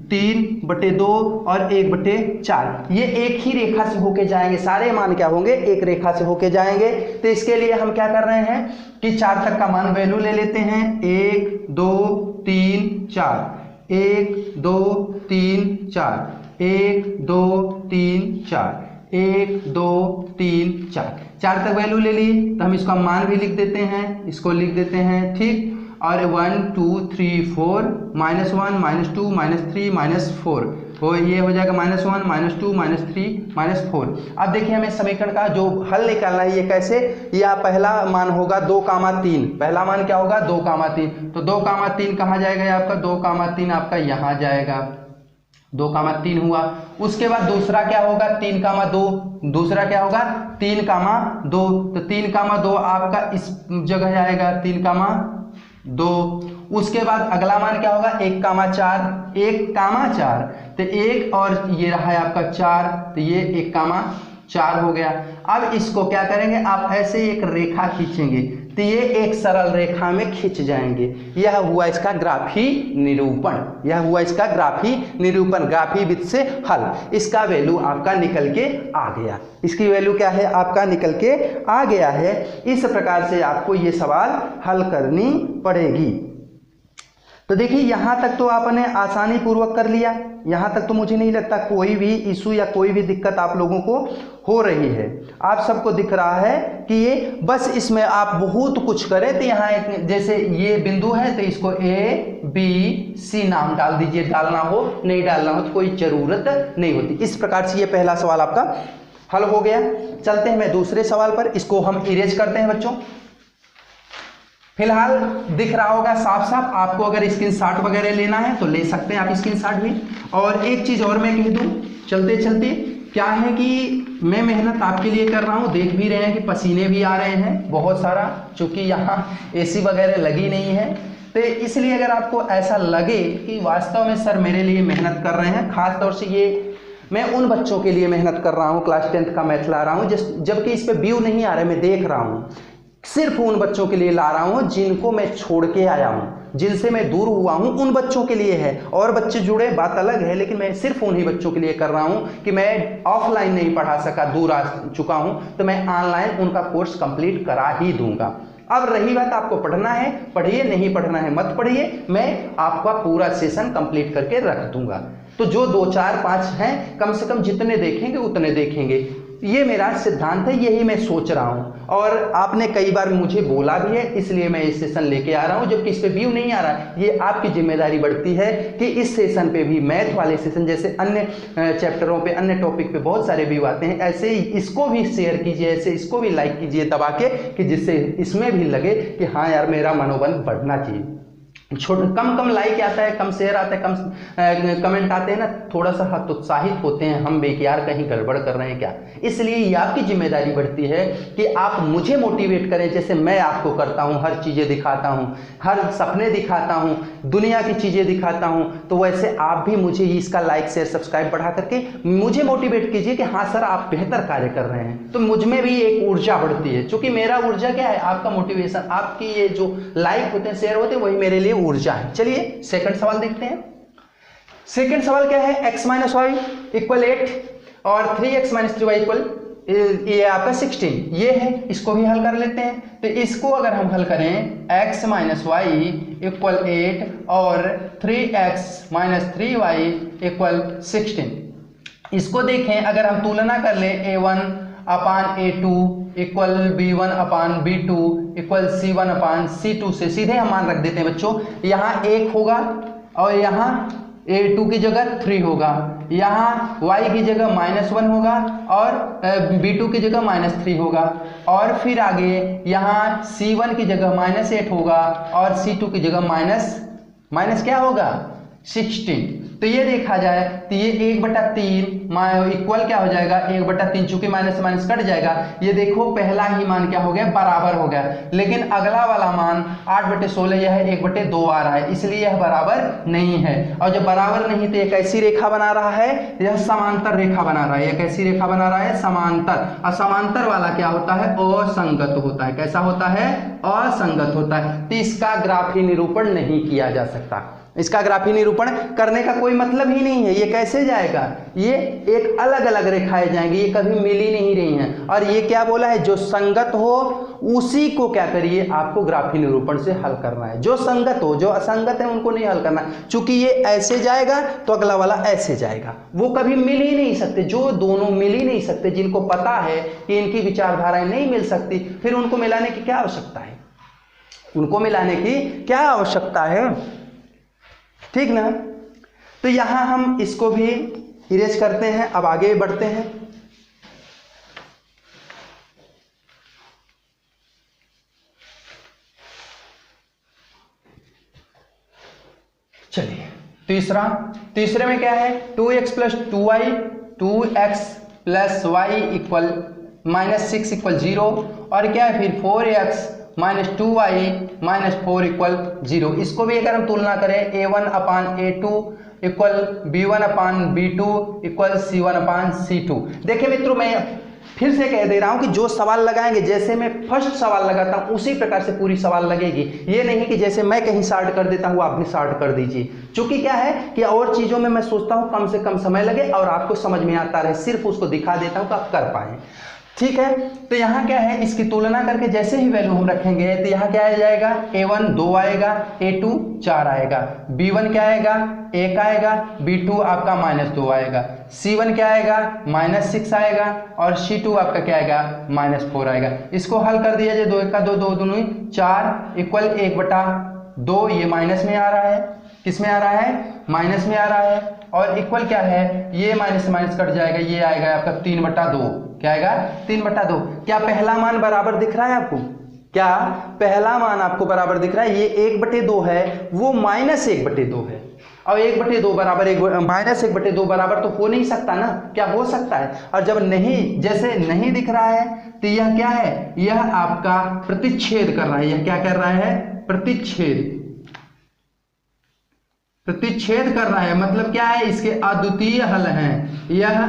3/2 और 1/4, ये एक ही रेखा से होके जाएंगे। सारे मान क्या होंगे? एक रेखा से होके जाएंगे। तो इसके लिए हम क्या कर रहे हैं कि 4 तक का मान वैल्यू ले लेते हैं। 1 2 3 4, 1 2 3 4, 1 2 3 4, 1 2 3 4, 4 तक वैल्यू ले ली। तो हम इसका मान भी लिख देते हैं, इसको लिख देते हैं, ठीक। और 1 2 3 4 -1 -2 -3 -4, तो ये हो जाएगा -1 -2 -3 -4। अब देखिए हमें समीकरण का जो हल निकालना है, ये कैसे? या पहला मान होगा 2,3। पहला मान क्या होगा? 2,3। तो 2,3 कहाँ जाएगा आपका? 2,3 आपका यहाँ जाएगा। 2,3 हुआ। उसके बाद दूसरा क्या होगा? 3,2। दूसरा क्या होगा? 3,2। तो 3,2 आपका इस जगह जाएगा, 3,2। उसके बाद अगला मान क्या होगा? 1,4। 1,4 तो 1 और ये रहा है आपका 4, तो ये 1,4 हो गया। अब इसको क्या करेंगे? आप ऐसे एक रेखा खींचेंगे तो ये एक सरल रेखा में खिंच जाएंगे। यह हुआ इसका ग्राफी निरूपण। यह हुआ इसका ग्राफी निरूपण, ग्राफी विधि से हल। इसका वैल्यू आपका निकल के आ गया। इसकी वैल्यू क्या है? आपका निकल के आ गया है। इस प्रकार से आपको ये सवाल हल करनी पड़ेगी। तो देखिए यहाँ तक तो आपने आसानी पूर्वक कर लिया। यहाँ तक तो मुझे नहीं लगता कोई भी इशू या कोई भी दिक्कत आप लोगों को हो रही है। आप सबको दिख रहा है कि ये बस इसमें आप बहुत कुछ करें तो यहाँ एक जैसे ये बिंदु है तो इसको ABC नाम डाल दीजिए। डालना हो नहीं डालना हो तो कोई ज़रूरत नहीं होती। इस प्रकार से ये पहला सवाल आपका हल हो गया। चलते हैं मैं दूसरे सवाल पर। इसको हम इरेज करते हैं बच्चों। फिलहाल दिख रहा होगा साफ साफ। आपको अगर स्क्रीनशॉट वगैरह लेना है तो ले सकते हैं आप स्क्रीनशॉट भी। और एक चीज़ और मैं कह दूं चलते चलते, क्या है कि मैं मेहनत आपके लिए कर रहा हूं। देख भी रहे हैं कि पसीने भी आ रहे हैं बहुत सारा, चूँकि यहाँ AC वगैरह लगी नहीं है। तो इसलिए अगर आपको ऐसा लगे कि वास्तव में सर मेरे लिए मेहनत कर रहे हैं, ख़ास तौर से ये मैं उन बच्चों के लिए मेहनत कर रहा हूँ, क्लास 10th का मैथ ला रहा हूँ, जबकि इस पे व्यू नहीं आ रहा है, मैं देख रहा हूँ। सिर्फ उन बच्चों के लिए ला रहा हूँ जिनको मैं छोड़ के आया हूँ, जिनसे मैं दूर हुआ हूँ, उन बच्चों के लिए है। और बच्चे जुड़े बात अलग है, लेकिन मैं सिर्फ उन्हीं बच्चों के लिए कर रहा हूँ कि मैं ऑफलाइन नहीं पढ़ा सका, दूर आ चुका हूँ, तो मैं ऑनलाइन उनका कोर्स कंप्लीट करा ही दूंगा। अब रही बात आपको पढ़ना है पढ़िए, नहीं पढ़ना है मत पढ़िए, मैं आपका पूरा सेशन कंप्लीट करके रख दूंगा। तो जो 2 4 5 हैं, कम से कम जितने देखेंगे उतने देखेंगे, ये मेरा सिद्धांत है, यही मैं सोच रहा हूँ। और आपने कई बार मुझे बोला भी है, इसलिए मैं इस सेशन लेके आ रहा हूँ, जबकि इस पे व्यू नहीं आ रहा। ये आपकी जिम्मेदारी बढ़ती है कि इस सेशन पे भी, मैथ वाले सेशन जैसे अन्य चैप्टरों पे, अन्य टॉपिक पे बहुत सारे व्यू आते हैं, ऐसे ही इसको भी शेयर कीजिए, ऐसे इसको भी लाइक कीजिए दबा के, कि जिससे इसमें भी लगे कि हाँ यार मेरा मनोबल बढ़ना चाहिए। कम लाइक आता है, कम शेयर आता है, कम कमेंट आते हैं ना, थोड़ा सा हतोत्साहित होते हैं हम भी कि यार कहीं गड़बड़ कर रहे हैं क्या। इसलिए ये आपकी जिम्मेदारी बढ़ती है कि आप मुझे मोटिवेट करें, जैसे मैं आपको करता हूँ, हर चीज़ें दिखाता हूँ, हर सपने दिखाता हूँ, दुनिया की चीज़ें दिखाता हूँ, तो वैसे आप भी मुझे इसका लाइक शेयर सब्सक्राइब बढ़ा करके मुझे मोटिवेट कीजिए कि हाँ सर आप बेहतर कार्य कर रहे हैं। तो मुझ में भी एक ऊर्जा बढ़ती है, क्योंकि मेरा ऊर्जा क्या है, आपका मोटिवेशन, आपकी ये जो लाइक होते हैं, शेयर होते हैं, वही मेरे लिए ऊर्जा है। चलिए सेकंड सवाल देखते हैं। सेकंड सवाल क्या है, x - y इक्वल 8 और 3x - 3y इक्वल ये आपका 16, ये है, इसको भी हल कर लेते हैं। तो इसको अगर हम हल करें, x - y इक्वल 8 और 3x - 3y इक्वल 16, इसको देखें, अगर हम तुलना कर लें a1 अपान a2 इक्वल b1 अपान b2 इक्वल c1 अपान c2 से सीधे हम मान रख देते हैं बच्चों। यहाँ 1 होगा और यहाँ a2 की जगह 3 होगा, यहाँ y की जगह -1 होगा और b2 की जगह -3 होगा, और फिर आगे यहाँ c1 की जगह -8 होगा और c2 की जगह माइनस क्या होगा 16। तो ये देखा जाए तो ये 1/3 इक्वल क्या हो जाएगा 1/3, चूंकि माइनस से माइनस कट जाएगा। ये देखो पहला ही मान क्या हो गया, बराबर हो गया, लेकिन अगला वाला मान 8/16 यह 1/2 आ रहा है, इसलिए यह बराबर नहीं है। और जब बराबर नहीं तो एक ऐसी रेखा बना रहा है, यह समांतर रेखा बना रहा है। यह कैसी रेखा बना रहा है, समांतर। और समांतर वाला क्या होता है, असंगत होता है। कैसा होता है, असंगत होता है। तो इसका ग्राफी निरूपण नहीं किया जा सकता, इसका ग्राफी निरूपण करने का कोई मतलब ही नहीं है। ये कैसे जाएगा, ये एक अलग अलग रेखाएं जाएंगी, ये कभी मिल ही नहीं रही हैं। और ये क्या बोला है, जो संगत हो उसी को क्या करिए, आपको ग्राफी निरूपण से हल करना है। जो संगत हो, जो असंगत है उनको नहीं हल करना, चूंकि ये ऐसे जाएगा तो अगला वाला ऐसे जाएगा, वो कभी मिल ही नहीं सकते। जो दोनों मिल ही नहीं सकते, जिनको पता है कि इनकी विचारधाराएं नहीं मिल सकती, फिर उनको मिलाने की क्या आवश्यकता है, उनको मिलाने की क्या आवश्यकता है, ठीक ना। तो यहां हम इसको भी इरेज करते हैं। अब आगे बढ़ते हैं। चलिए तीसरे में क्या है, 2x + 2y 2x + y equal -6 equal 0, और क्या है फिर 4x - 2y - 4 इक्वल 0। इसको भी अगर हम तुलना करें, a1 अपान a2 इक्वल b1 अपान b2 इक्वल c1 अपान c2। देखिए मित्रों, मैं फिर से कह दे रहा हूं कि जो सवाल लगाएंगे, जैसे मैं फर्स्ट सवाल लगाता हूं उसी प्रकार से पूरी सवाल लगेगी। ये नहीं कि जैसे मैं कहीं शार्ट कर देता हूं आप भी शार्ट कर दीजिए, क्योंकि क्या है कि और चीजों में मैं सोचता हूं कम से कम समय लगे और आपको समझ में आता रहे, सिर्फ उसको दिखा देता हूं कि आप कर पाए, ठीक है। तो यहाँ क्या है, इसकी तुलना करके जैसे ही वैल्यू हम रखेंगे तो यहाँ क्या आ जाएगा, a1 2 आएगा, a2 4 आएगा, b1 क्या आएगा 1 आएगा, b2 आपका -2 आएगा, c1 क्या आएगा -6 आएगा, और c2 आपका क्या आएगा -4 आएगा। इसको हल कर दिया जाए, 2 1 का 2 2 दूनी 4 इक्वल 1/2। ये माइनस में आ रहा है, किस में आ रहा है, माइनस में आ रहा है, और इक्वल क्या है, ये माइनस से माइनस कट जाएगा, ये आएगा आपका 3/2। क्या आएगा 3/2। क्या पहला मान बराबर दिख रहा है आपको, क्या पहला मान आपको बराबर दिख रहा है, ये 1/2 है, वो -1/2 है, और 1/2 बराबर -1/2 बराबर तो हो नहीं सकता ना, क्या हो सकता है। और जब नहीं, जैसे नहीं दिख रहा है तो यह क्या है, यह आपका प्रतिच्छेद कर रहा है। यह क्या कर रहा है, प्रतिच्छेद। प्रतिच्छेद कर रहा है, मतलब क्या है, इसके अद्वितीय हल हैं, यह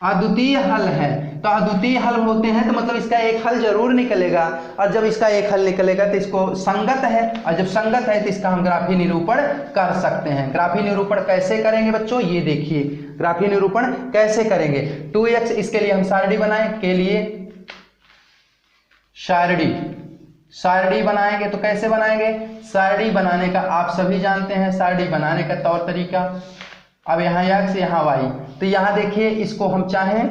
अद्वितीय हल है। तो अद्वितीय हल होते हैं तो मतलब इसका एक हल जरूर निकलेगा, और जब इसका एक हल निकलेगा तो इसको संगत है, और जब संगत है तो इसका हम ग्राफीय निरूपण कर सकते हैं। ग्राफीय निरूपण कैसे करेंगे बच्चों, ये देखिए ग्राफीय निरूपण कैसे करेंगे। 2x, इसके लिए हम सारणी बनाए, के लिए सारणी बनाएंगे। तो कैसे बनाएंगे, सारणी बनाने का आप सभी जानते हैं, सारणी बनाने का तौर तरीका। अब यहाँ x यहाँ y, तो यहाँ देखिए इसको हम चाहें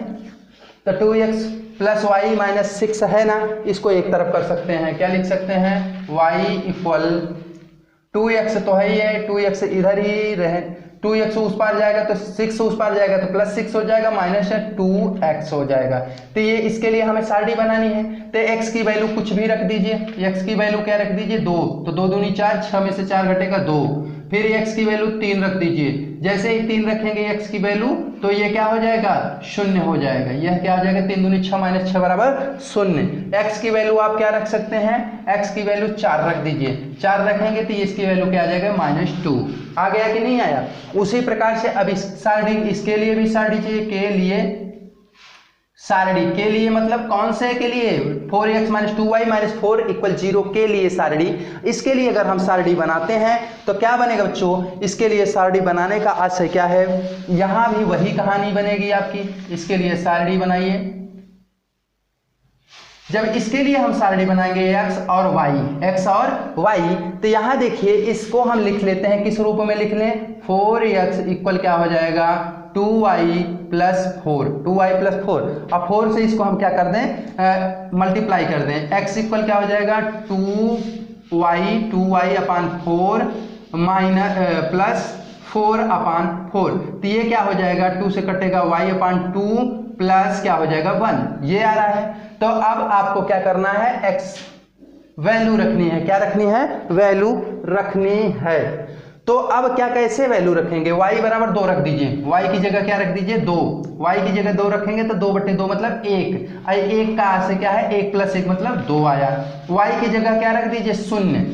तो 2x प्लस वाई माइनस 6 है ना, इसको एक तरफ कर सकते हैं, क्या लिख सकते हैं, y इक्वल 2x तो है ही है, 2x इधर ही रहे, 2x उस पार जाएगा तो 6 उस पार जाएगा तो प्लस 6 हो जाएगा, माइनस 2x हो जाएगा। तो ये इसके लिए हमें सारणी बनानी है, तो x की वैल्यू कुछ भी रख दीजिए, x की वैल्यू क्या रख दीजिए 2, तो 2 दूनी 4, 6 में से 4 घटेगा 2, फिर x की वैल्यू 3 रख दीजिए, जैसे ही 3 रखेंगे x की वैल्यू तो ये क्या हो जाएगा, 0 हो जाएगा, यह क्या हो जाएगा 3 दूनी 6 माइनस 6 बराबर 0। x की वैल्यू आप क्या रख सकते हैं, x की वैल्यू 4 रख दीजिए, 4 रखेंगे तो इसकी वैल्यू क्या आ जाएगा -2, आ गया कि नहीं आया। उसी प्रकार से अब इस सारणी, इसके लिए भी सारणी चाहिए, के लिए सारणी, के लिए मतलब कौन से के लिए, 4x minus 2y minus 4 equal 0 के लिए सारणी। इसके लिए अगर हम सारणी बनाते हैं तो क्या बनेगा बच्चों, इसके लिए सारणी बनाने का आशय क्या है, यहां भी वही कहानी बनेगी आपकी। इसके लिए सारणी बनाइए, जब इसके लिए हम सारणी बनाएंगे x और y, तो यहां देखिए इसको हम लिख लेते हैं, किस रूप में लिख लें, 4x इक्वल क्या हो जाएगा 2y प्लस 4, 2y प्लस 4, और 4 से इसको हम क्या कर दें, मल्टीप्लाई कर दें, x इक्वल क्या हो जाएगा 2y अपान 4 माइनस प्लस 4 अपान 4, तो ये क्या हो जाएगा, 2 से कटेगा y अपान 2 प्लस क्या हो जाएगा 1, ये आ रहा है। तो अब आपको क्या करना है, x वैल्यू रखनी है, क्या रखनी है, वैल्यू रखनी है। तो अब क्या, कैसे वैल्यू रखेंगे, y बराबर 2 रख दीजिए, y की जगह क्या रख दीजिए 2, y की जगह 2 रखेंगे तो 2/2 मतलब 1, और 1 का आशय क्या है, 1 प्लस 1 मतलब 2 आया। y की जगह क्या रख दीजिए 0,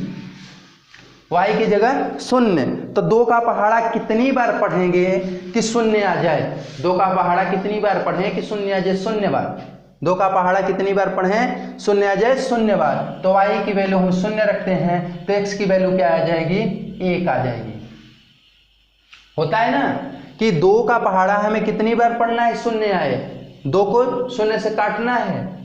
y की जगह 0, तो 2 का पहाड़ा कितनी बार पढ़ेंगे कि 0 आ जाए, 2 का पहाड़ा कितनी बार पढ़ें कि 0 आ जाए, 0 बार, 2 का पहाड़ा कितनी बार पढ़ें, 0 आ जाए 0 बार। तो y की वैल्यू हम 0 रखते हैं तो x की वैल्यू क्या आ जाएगी, 1 आ जाएगी। होता है ना कि 2 का पहाड़ा हमें कितनी बार पढ़ना है, 0 आए, 2 को 0 से काटना है,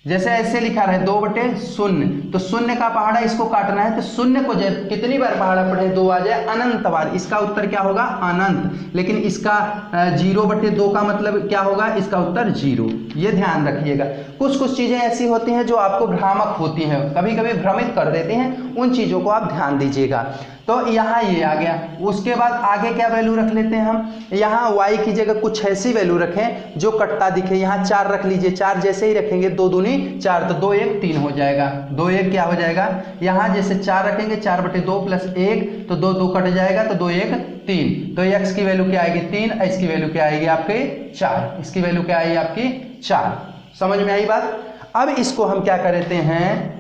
जैसे ऐसे लिखा रहे 2/0, तो 0 का पहाड़ा इसको काटना है, तो 0 को जब कितनी बार पहाड़ा पढ़े, 2 आ जाए अनंत बार, इसका उत्तर क्या होगा अनंत। लेकिन इसका 0/2 का मतलब क्या होगा, इसका उत्तर 0, ये ध्यान रखिएगा। कुछ कुछ चीजें ऐसी होती हैं जो आपको भ्रामक होती हैं, कभी कभी भ्रमित कर देती हैं, उन चीजों को आप ध्यान दीजिएगा। तो यहाँ ये आ गया, उसके बाद आगे क्या वैल्यू रख लेते हैं हम, यहाँ y की जगह कुछ ऐसी वैल्यू रखें जो कटता दिखे, यहाँ 4 रख लीजिए, 4 जैसे ही रखेंगे 2 दूनी 4, तो 2 1 3 हो जाएगा, 2 1 क्या हो जाएगा, यहाँ जैसे 4 रखेंगे 4/2 प्लस 1, तो 2 2 कट जाएगा, तो 2 1 3, तो x की वैल्यू क्या आएगी 3, इसकी वैल्यू क्या आएगी आपके 4, इसकी वैल्यू क्या आएगी आपकी 4। समझ में आई बात। अब इसको हम क्या करते हैं,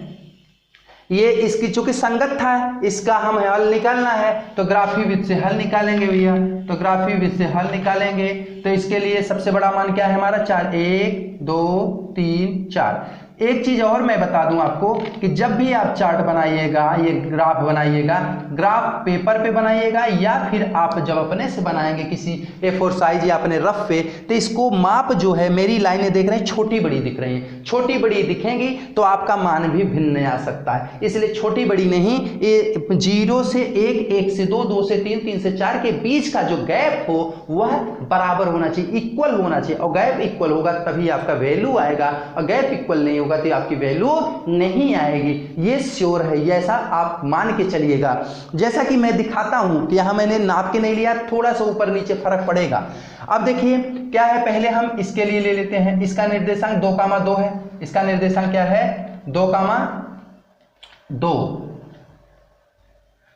ये इसकी चूंकि संगत था, इसका हम हल निकालना है, तो ग्राफीय विधि से हल निकालेंगे भैया, तो ग्राफीय विधि से हल निकालेंगे, तो इसके लिए सबसे बड़ा मान क्या है हमारा 4, 1 2 3 4। एक चीज और मैं बता दूं आपको कि जब भी आप चार्ट बनाइएगा, ये ग्राफ बनाइएगा, ग्राफ पेपर पे बनाइएगा या फिर आप जब अपने से बनाएंगे किसी A4 साइज या अपने रफ पे, तो इसको माप जो है, मेरी लाइनें देख रहे हैं छोटी बड़ी दिख रही हैं, छोटी बड़ी दिखेंगी तो आपका मान भी भिन्न आ सकता है, इसलिए छोटी बड़ी नहीं, ये 0 से 1, 1 से 2, 2 से 3, 3 से 4 के बीच का जो गैप हो वह बराबर होना चाहिए, इक्वल होना चाहिए, और गैप इक्वल होगा तभी आपका वैल्यू आएगा, और गैप इक्वल नहीं होगा तो आपकी वैल्यू नहीं आएगी, ये श्योर है, ये ऐसा आप मान के चलिएगा। जैसा कि मैं दिखाता हूं कि यहां मैंने नाप के नहीं लिया, थोड़ा सा ऊपर नीचे फर्क पड़ेगा। अब देखिए क्या है, पहले हम इसके लिए ले लेते हैं, इसका निर्देशांक 2,2 है, इसका निर्देशांक क्या है 2,2,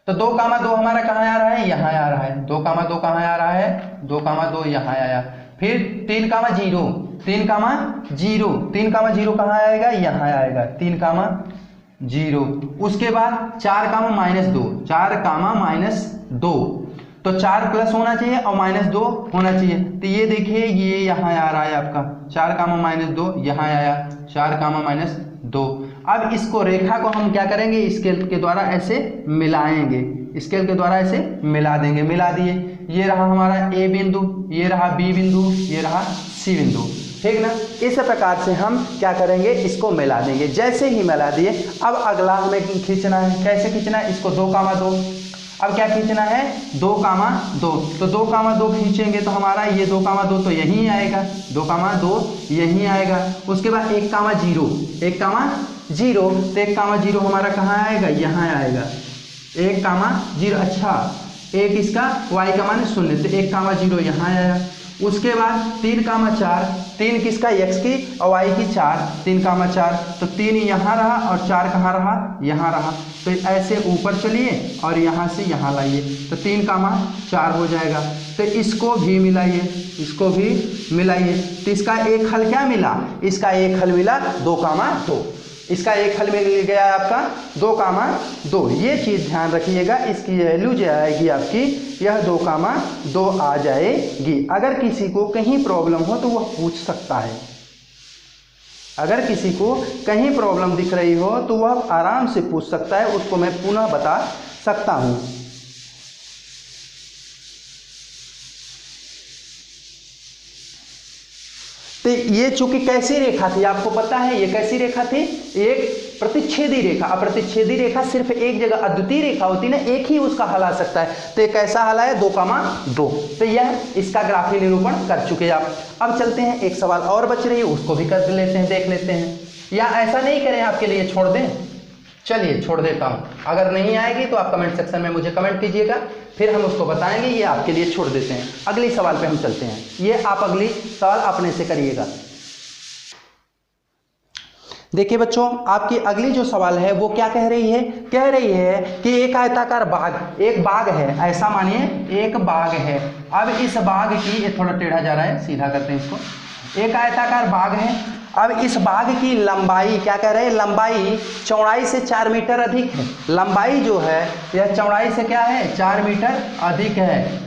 तो 2,2 हमारा कहां आ रहा है, यहां आ रहा है, 2,2 कहां आ रहा है, 2,2 यहां आया, फिर 3,0, 3,0 कहां आएगा, यहां आएगा, 3,0 0। उसके बाद 4 कामा -2, 4 कामा -2, तो 4 प्लस होना चाहिए और -2 होना चाहिए। तो ये देखिए ये यहाँ आ रहा है आपका 4 कामा -2, यहाँ आया 4 कामा -2। अब इसको रेखा को हम क्या करेंगे, स्केल के द्वारा ऐसे मिलाएंगे, स्केल के द्वारा ऐसे मिला देंगे। मिला दिए, ये रहा हमारा A बिंदु, ये रहा B बिंदु, ये रहा C बिंदु, ठीक ना। इस प्रकार से हम क्या करेंगे, इसको मिला देंगे। जैसे ही मिला दिए, अब अगला हमें खींचना है। कैसे खींचना है, इसको 2 कामा 2। अब क्या खींचना है, 2 कामा 2। तो 2 कामा 2 खींचेंगे तो हमारा ये 2 कामा 2 तो यहीं आएगा, 2 कामा 2 यहीं आएगा। उसके बाद 1 कामा 0, 1 कामा 0, तो 1 कामा 0 हमारा कहाँ आएगा, यहाँ आएगा 1 कामा 0। अच्छा, 1 इसका y का मान 0, तो 1 कामा 0 यहाँ आया। उसके बाद 3 कामा 4, 3 किसका, x की और y की 4, 3 कामा 4, तो 3 यहाँ रहा और 4 कहाँ रहा, यहाँ रहा। तो ऐसे ऊपर चलिए और यहाँ से यहाँ लाइए, तो 3 कामा 4 हो जाएगा। तो इसको भी मिलाइए, इसको भी मिलाइए। तो इसका एक हल क्या मिला, इसका एक हल मिला 2 कामा 2। इसका एक हल मिल गया आपका 2 कामा 2। ये चीज़ ध्यान रखिएगा, इसकी वैल्यू जो आएगी आपकी यह 2 कामा 2 आ जाएगी। अगर किसी को कहीं प्रॉब्लम हो तो वह पूछ सकता है, अगर किसी को कहीं प्रॉब्लम दिख रही हो तो वह आराम से पूछ सकता है, उसको मैं पुनः बता सकता हूँ। तो ये चूंकि कैसी रेखा थी आपको पता है, ये कैसी रेखा थी, एक प्रतिच्छेदी रेखा। अप्रतिच्छेदी रेखा सिर्फ एक जगह अद्वितीय रेखा होती ना, एक ही उसका हल आ सकता है। तो ये कैसा हल है, 2 कामा 2। तो यह इसका ग्राफी निरूपण कर चुके आप। अब चलते हैं, एक सवाल और बच रही है, उसको भी कर लेते हैं, देख लेते हैं। या ऐसा नहीं करें, आपके लिए छोड़ दें, चलिए छोड़ देता हूँ। अगर नहीं आएगी तो आप कमेंट सेक्शन में मुझे कमेंट कीजिएगा, फिर हम उसको बताएंगे। ये आपके लिए छोड़ देते हैं। अगली सवाल पे हम चलते हैं। ये आप अगली सवाल अपने से करिएगा। देखिए बच्चों, आपकी अगली जो सवाल है वो क्या कह रही है, कह रही है कि एक आयताकार बाग, एक बाग है, ऐसा मानिए एक बाग है। अब इस बाग की, ये थोड़ा टेढ़ा जा रहा है, सीधा करते हैं इसको। एक आयताकार बाग है। अब इस बाग की लंबाई क्या कह रहे हैं, लंबाई चौड़ाई से 4 मीटर अधिक है। लंबाई जो है यह चौड़ाई से क्या है, 4 मीटर अधिक है।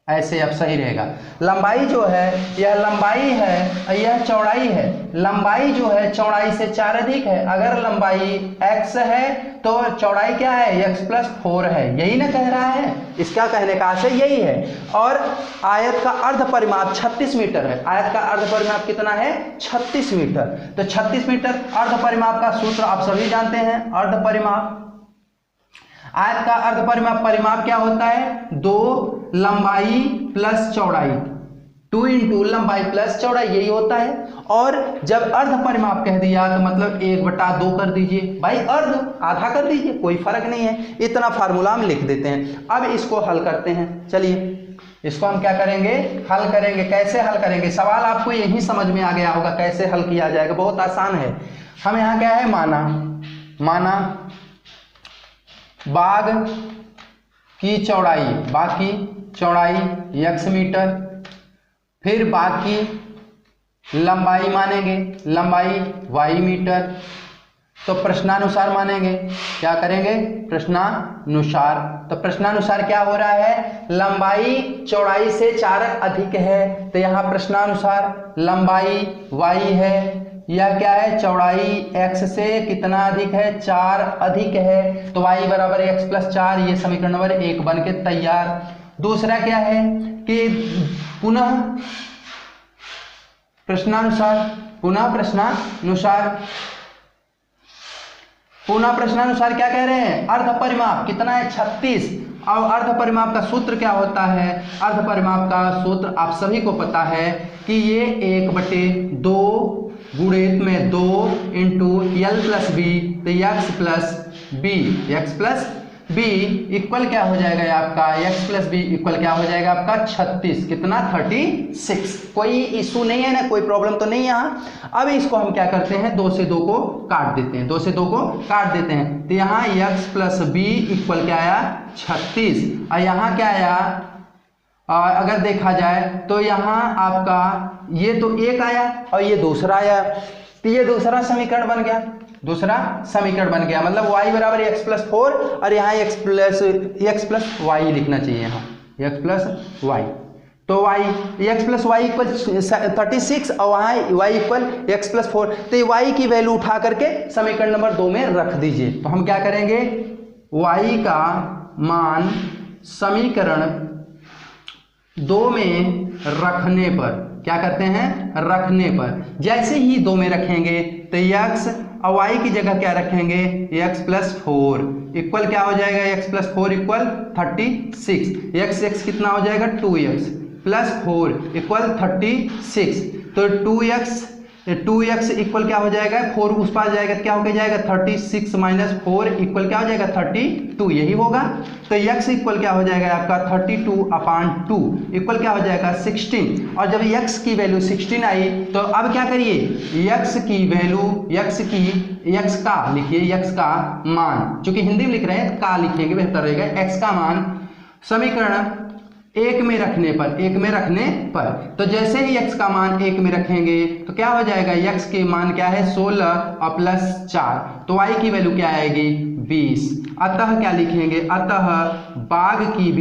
ऐसे अब सही रहेगा। लंबाई जो है यह लंबाई है, यह चौड़ाई है। लंबाई जो है चौड़ाई से 4 अधिक है। अगर लंबाई x है तो चौड़ाई क्या है, x + 4 है। यही ना कह रहा है, इसका कहने का आशय यही है। और आयत का अर्ध परिमाप 36 मीटर है। आयत का अर्ध परिमाप कितना है, 36 मीटर। तो 36 मीटर अर्ध परिमाप का सूत्र आप सभी जानते हैं। अर्ध परिमाप, आयत का अर्ध परिमाप, परिमाप क्या होता है, 2 लंबाई प्लस चौड़ाई, 2 × लंबाई प्लस चौड़ाई, यही होता है। और जब अर्ध परिमाप कह दिया तो मतलब 1/2 कर दीजिए भाई, अर्ध आधा कर दीजिए, कोई फर्क नहीं है। इतना फार्मूला हम लिख देते हैं। अब इसको हल करते हैं। चलिए इसको हम क्या करेंगे, हल करेंगे। कैसे हल करेंगे, सवाल आपको यही समझ में आ गया होगा कैसे हल किया जाएगा, बहुत आसान है। हम यहाँ क्या है, माना बाग की चौड़ाई, बाग की चौड़ाई x मीटर, फिर बाग की लंबाई मानेंगे, लंबाई y मीटर। तो प्रश्नानुसार मानेंगे, क्या करेंगे, प्रश्नानुसार। तो प्रश्नानुसार क्या हो रहा है, लंबाई चौड़ाई से 4 अधिक है, तो यहाँ प्रश्नानुसार लंबाई y है, यह क्या है, चौड़ाई x से कितना अधिक है, 4 अधिक है। तो y बराबर x + 4, ये समीकरण नंबर 1 बन के तैयार। दूसरा क्या है कि पुनः प्रश्नानुसार, पुनः प्रश्नानुसार क्या कह रहे हैं, अर्ध परिमाप कितना है, 36। अब अर्ध परिमाप का सूत्र क्या होता है, अर्ध परिमाप का सूत्र आप सभी को पता है कि ये 1/2 गुणित में 2 × l + b, तो x + b इक्वल क्या हो जाएगा आपका, x + b इक्वल क्या हो जाएगा आपका 36, कितना 36। कोई इशू नहीं है ना, कोई प्रॉब्लम तो नहीं है यहाँ। अब इसको हम क्या करते हैं, 2 से 2 को काट देते हैं, 2 से 2 को काट देते हैं। तो यहाँ x + b इक्वल क्या आया, 36। और यहाँ क्या आया, अगर देखा जाए तो यहाँ आपका ये तो 1 आया और ये दूसरा आया, तो ये दूसरा समीकरण बन गया। दूसरा समीकरण बन गया, मतलब y बराबर एक्स प्लस 4 और यहाँ एक्स प्लस वाई लिखना चाहिए, यहाँ एक्स प्लस वाई। तो एक्स प्लस वाई इक्वल 36 और वहाँ y इक्वल एक्स प्लस 4। तो y की वैल्यू उठा करके समीकरण नंबर 2 में रख दीजिए। तो हम क्या करेंगे, y का मान समीकरण 2 में रखने पर क्या करते हैं, रखने पर जैसे ही 2 में रखेंगे तो x और y की जगह क्या रखेंगे, x प्लस 4 इक्वल क्या हो जाएगा, x प्लस 4 इक्वल 36, x कितना हो जाएगा 2x प्लस 4 इक्वल 36। तो 2x इक्वल क्या हो जाएगा, 4 उस पास जाएगा क्या हो जाएगा 36 माइनस 4 इक्वल क्या हो जाएगा 32, यही होगा। तो x इक्वल क्या हो जाएगा आपका 32/2 इक्वल क्या हो जाएगा 16। और जब x की वैल्यू 16 आई तो अब क्या करिए, x की वैल्यू x का लिखिए, x का मान, चूंकि हिंदी में लिख रहे हैं का लिखेंगे बेहतर रहेगा, x का मान समीकरण 1 में रखने पर, तो जैसे ही x का मान 1 में रखेंगे तो क्या हो जाएगा, x के मान क्या है 16 और प्लस 4, तो y की वैल्यू क्या आएगी 20। अतः क्या लिखेंगे, अतः बाग की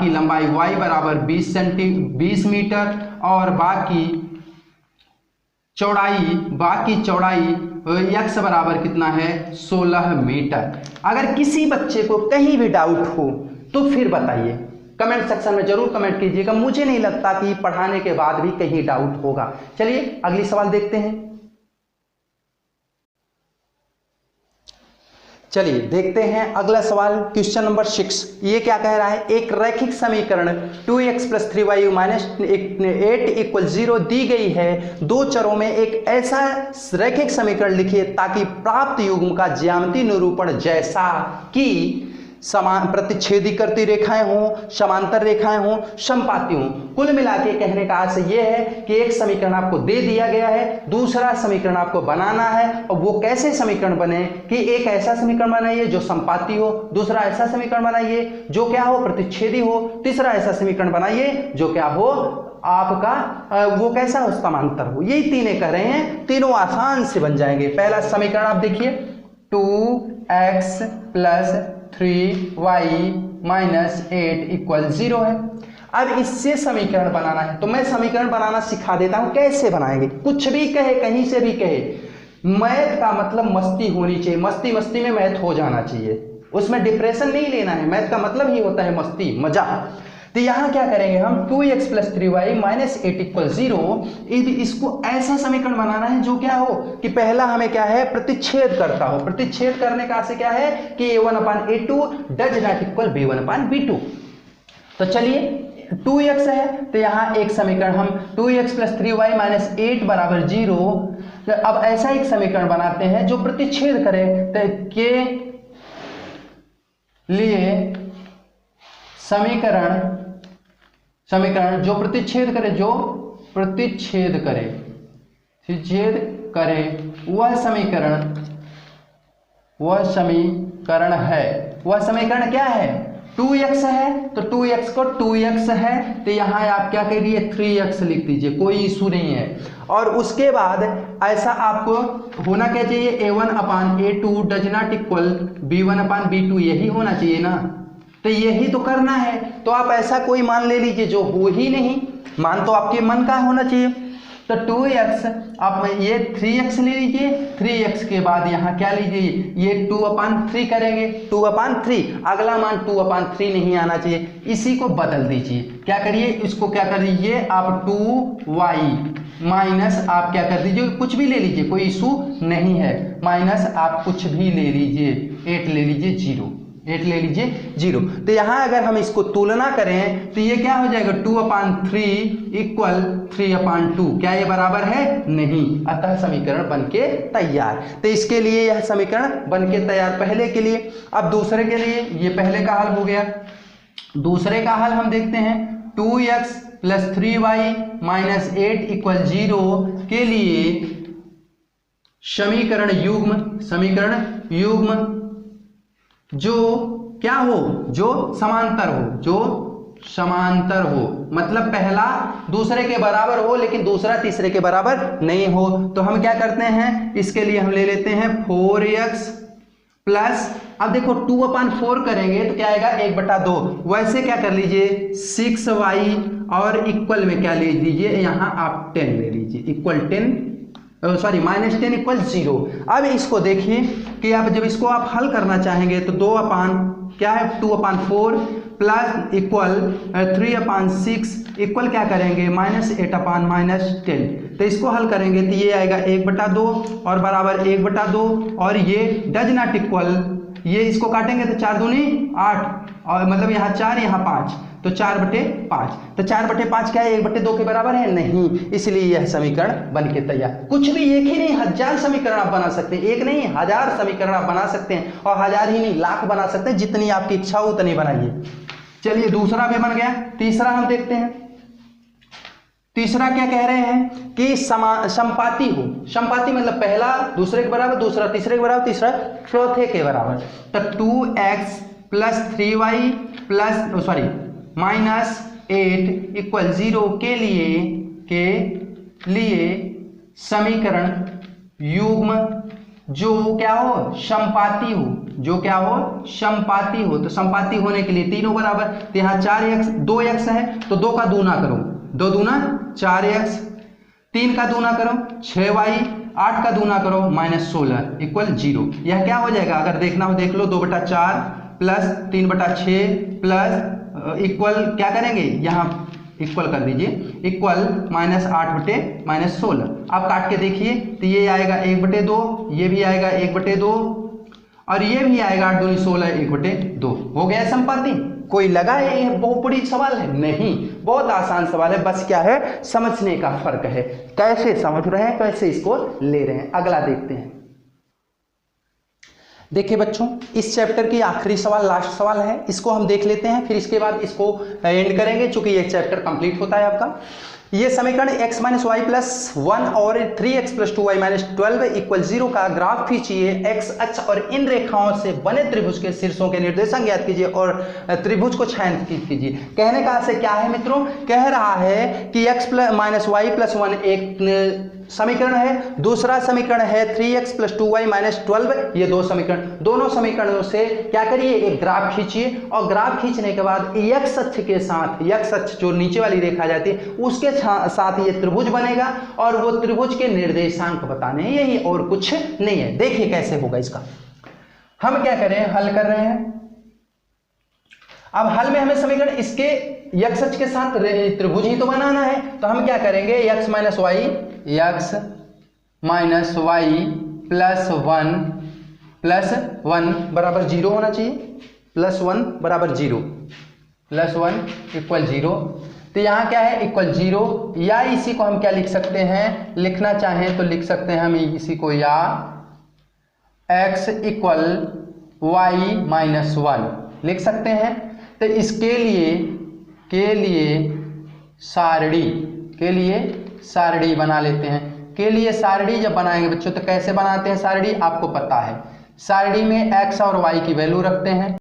लंबाई y बराबर 20 मीटर और बाग की चौड़ाई x बराबर कितना है 16 मीटर। अगर किसी बच्चे को कहीं भी डाउट हो तो फिर बताइए, कमेंट सेक्शन में जरूर कमेंट कीजिएगा। मुझे नहीं लगता कि पढ़ाने के बाद भी कहीं डाउट होगा। चलिए अगली सवाल देखते हैं। चलिए देखते हैं अगला सवाल, क्वेश्चन नंबर 6। ये क्या कह रहा है, एक रैखिक समीकरण 2x + 3y - 8 = 0 दी गई है। दो चरों में एक ऐसा रैखिक समीकरण लिखिए ताकि प्राप्त युग्म का ज्यामितीय निरूपण जैसा कि समान प्रतिच्छेदी करती रेखाएं हों, समांतर रेखाएं हों, समपाती हों। कुल मिला के कहने का अर्थ ये है कि एक समीकरण आपको दे दिया गया है, दूसरा समीकरण आपको बनाना है। और वो कैसे समीकरण बने कि एक ऐसा समीकरण बनाइए जो समपाती हो, दूसरा ऐसा समीकरण बनाइए जो क्या हो प्रतिच्छेदी हो, तीसरा ऐसा समीकरण बनाइए जो क्या हो आपका वो कैसा हो समांतर हो। यही तीन कह रहे हैं, तीनों आसान से बन जाएंगे। पहला समीकरण आप देखिए 2x + 3y - 8 = 0 है। अब इससे समीकरण बनाना है तो मैं समीकरण बनाना सिखा देता हूं, कैसे बनाएंगे। कुछ भी कहे, कहीं से भी कहे, मैथ का मतलब मस्ती होनी चाहिए, मस्ती में मैथ हो जाना चाहिए, उसमें डिप्रेशन नहीं लेना है। मैथ का मतलब ही होता है मस्ती, मजा। तो यहां क्या करेंगे हम, 2x + 3y - 8 = 0। इसको ऐसा समीकरण बनाना है जो क्या हो कि पहला हमें क्या है प्रतिच्छेद करता हो। प्रतिच्छेद करने का से क्या है कि a1/a2 does not equal b1/b2। तो चलिए 2x है तो यहां एक समीकरण हम 2x + 3y - 8 = 0। अब ऐसा एक समीकरण बनाते हैं जो प्रतिच्छेद करे, तो के लिए समीकरण जो प्रतिच्छेद करे वह समीकरण है। वह समीकरण क्या है, 2x है तो 2x को 2x है तो यहाँ आप क्या करिए 3x लिख दीजिए, कोई इशू नहीं है। और उसके बाद ऐसा आपको होना क्या चाहिए, a1/a2 does not equal b1/b2, यही होना चाहिए ना। तो यही तो करना है। तो आप ऐसा कोई मान ले लीजिए जो हो ही नहीं, मान तो आपके मन का होना चाहिए। तो 2x आप ये 3x ले लीजिए, 3x के बाद यहाँ क्या लीजिए, ये 2/3 करेंगे, 2/3। अगला मान 2/3 नहीं आना चाहिए, इसी को बदल दीजिए। क्या करिए, इसको क्या कर दीजिए आप 2y माइनस आप क्या कर दीजिए, कुछ भी ले लीजिए, कोई इशू नहीं है, माइनस आप कुछ भी ले लीजिए, 8 ले लीजिए 0। तो यहाँ अगर हम इसको तुलना करें तो ये क्या हो जाएगा 2/3 इक्वल 3/2। क्या ये बराबर है, नहीं। अतः समीकरण बनके तैयार। तो इसके लिए यह समीकरण बनके तैयार पहले के लिए। अब दूसरे के लिए, ये पहले का हल हो गया, दूसरे का हल हम देखते हैं। 2x + 3y - 8 = 0 के लिए समीकरण युग्म जो क्या हो, जो समांतर हो, जो समांतर हो, मतलब पहला दूसरे के बराबर हो लेकिन दूसरा तीसरे के बराबर नहीं हो। तो हम क्या करते हैं, इसके लिए हम ले लेते हैं 4x प्लस, अब देखो 2/4 करेंगे तो क्या आएगा 1/2, वैसे क्या कर लीजिए 6y और इक्वल में क्या ले लीजिए यहाँ आप 10 ले लीजिए, इक्वल 10 सॉरी -10 इक्वल 0। अब इसको देखिए कि आप जब इसको आप हल करना चाहेंगे तो 2/4 प्लस इक्वल 3/6 इक्वल क्या करेंगे -8/-10। तो इसको हल करेंगे तो ये आएगा 1/2 और बराबर 1/2 और ये डज नॉट इक्वल, ये इसको काटेंगे तो 4 दूनी 8 और मतलब यहाँ 4 यहाँ 5 तो 4/5। तो 4/5 क्या है 1/2 के बराबर है नहीं, इसलिए यह समीकरण बन के तैयार। कुछ भी एक ही नहीं 1000 समीकरण आप बना सकते हैं, एक नहीं 1000 समीकरण आप बना सकते हैं और 1000 ही नहीं लाख बना सकते हैं, जितनी आपकी इच्छा हो उतनी बनाइए। चलिए दूसरा भी बन गया, तीसरा हम देखते हैं। तीसरा क्या कह रहे हैं कि संपाती हो, संपाती मतलब पहला दूसरे के बराबर, दूसरा तीसरे के बराबर, तीसरा चौथे के बराबर। तो 2x plus 3y plus sorry -8 equal 0 के लिए समीकरण युग्म जो क्या हो संपाती हो, जो क्या हो संपाती हो। तो संपाती होने के लिए तीनों बराबर, तो यहाँ 4x 2x है तो 2 का दूना करो, 2 दूना 4x, 3 का दूना करो 6y, 8 का दूना करो -16 इक्वल 0। यह क्या हो जाएगा अगर देखना हो देख लो, 2/4 प्लस 3/6 प्लस इक्वल क्या करेंगे यहाँ इक्वल कर दीजिए, इक्वल -8/-16। अब काट के देखिए तो ये आएगा 1/2, ये भी आएगा 1/2 और ये भी आएगा 8 दूनी 16 1/2। हो गया संपाती। कोई लगा है ये बहुत बड़ी सवाल है? नहीं, बहुत आसान सवाल है, बस क्या है समझने का फर्क है, कैसे समझ रहे हैं कैसे इसको ले रहे हैं। अगला देखते हैं। देखिए बच्चों, इस चैप्टर की आखिरी सवाल लास्ट सवाल है, इसको हम देख लेते हैं, फिर इसके बाद इसको एंड करेंगे चूंकि ये चैप्टर कंप्लीट होता है आपका। ये समीकरण x - y + 1 और 3x + 2y - 12 इक्वल 0 का ग्राफ खींचिए, x अक्ष और इन रेखाओं से बने त्रिभुज के शीर्षों के निर्देशांक ज्ञात कीजिए और त्रिभुज को छायांकित कीजिए। कहने का से क्या है मित्रों, कह रहा है कि x - y + 1 एक समीकरण है, दूसरा समीकरण है 3x + 2y - 12, ये दो समीकरण, दोनों समीकरणों से क्या करिए एक ग्राफ खींचिए और ग्राफ खींचने के बाद x अक्ष के साथ, x अक्ष जो नीचे वाली रेखा जाती है उसके साथ ये त्रिभुज बनेगा और वो त्रिभुज के निर्देशांक बताने हैं, यही और कुछ नहीं है। देखिए कैसे होगा इसका। हम क्या करें, हल कर रहे हैं। अब हल में हमें समीकरण इसके x अक्ष के साथ त्रिभुज ही तो बनाना है, तो हम क्या करेंगे x - y + 1 बराबर 0 होना चाहिए, +1 बराबर 0, +1 इक्वल 0। तो यहाँ क्या है इक्वल 0, या इसी को हम क्या लिख सकते हैं, लिखना चाहें तो लिख सकते हैं हम इसी को, या x = y - 1 लिख सकते हैं। तो इसके लिए सारणी बना लेते हैं। के लिए सारणी जब बनाएंगे बच्चों तो कैसे बनाते हैं सारणी आपको पता है, सारणी में x और y की वैल्यू रखते हैं।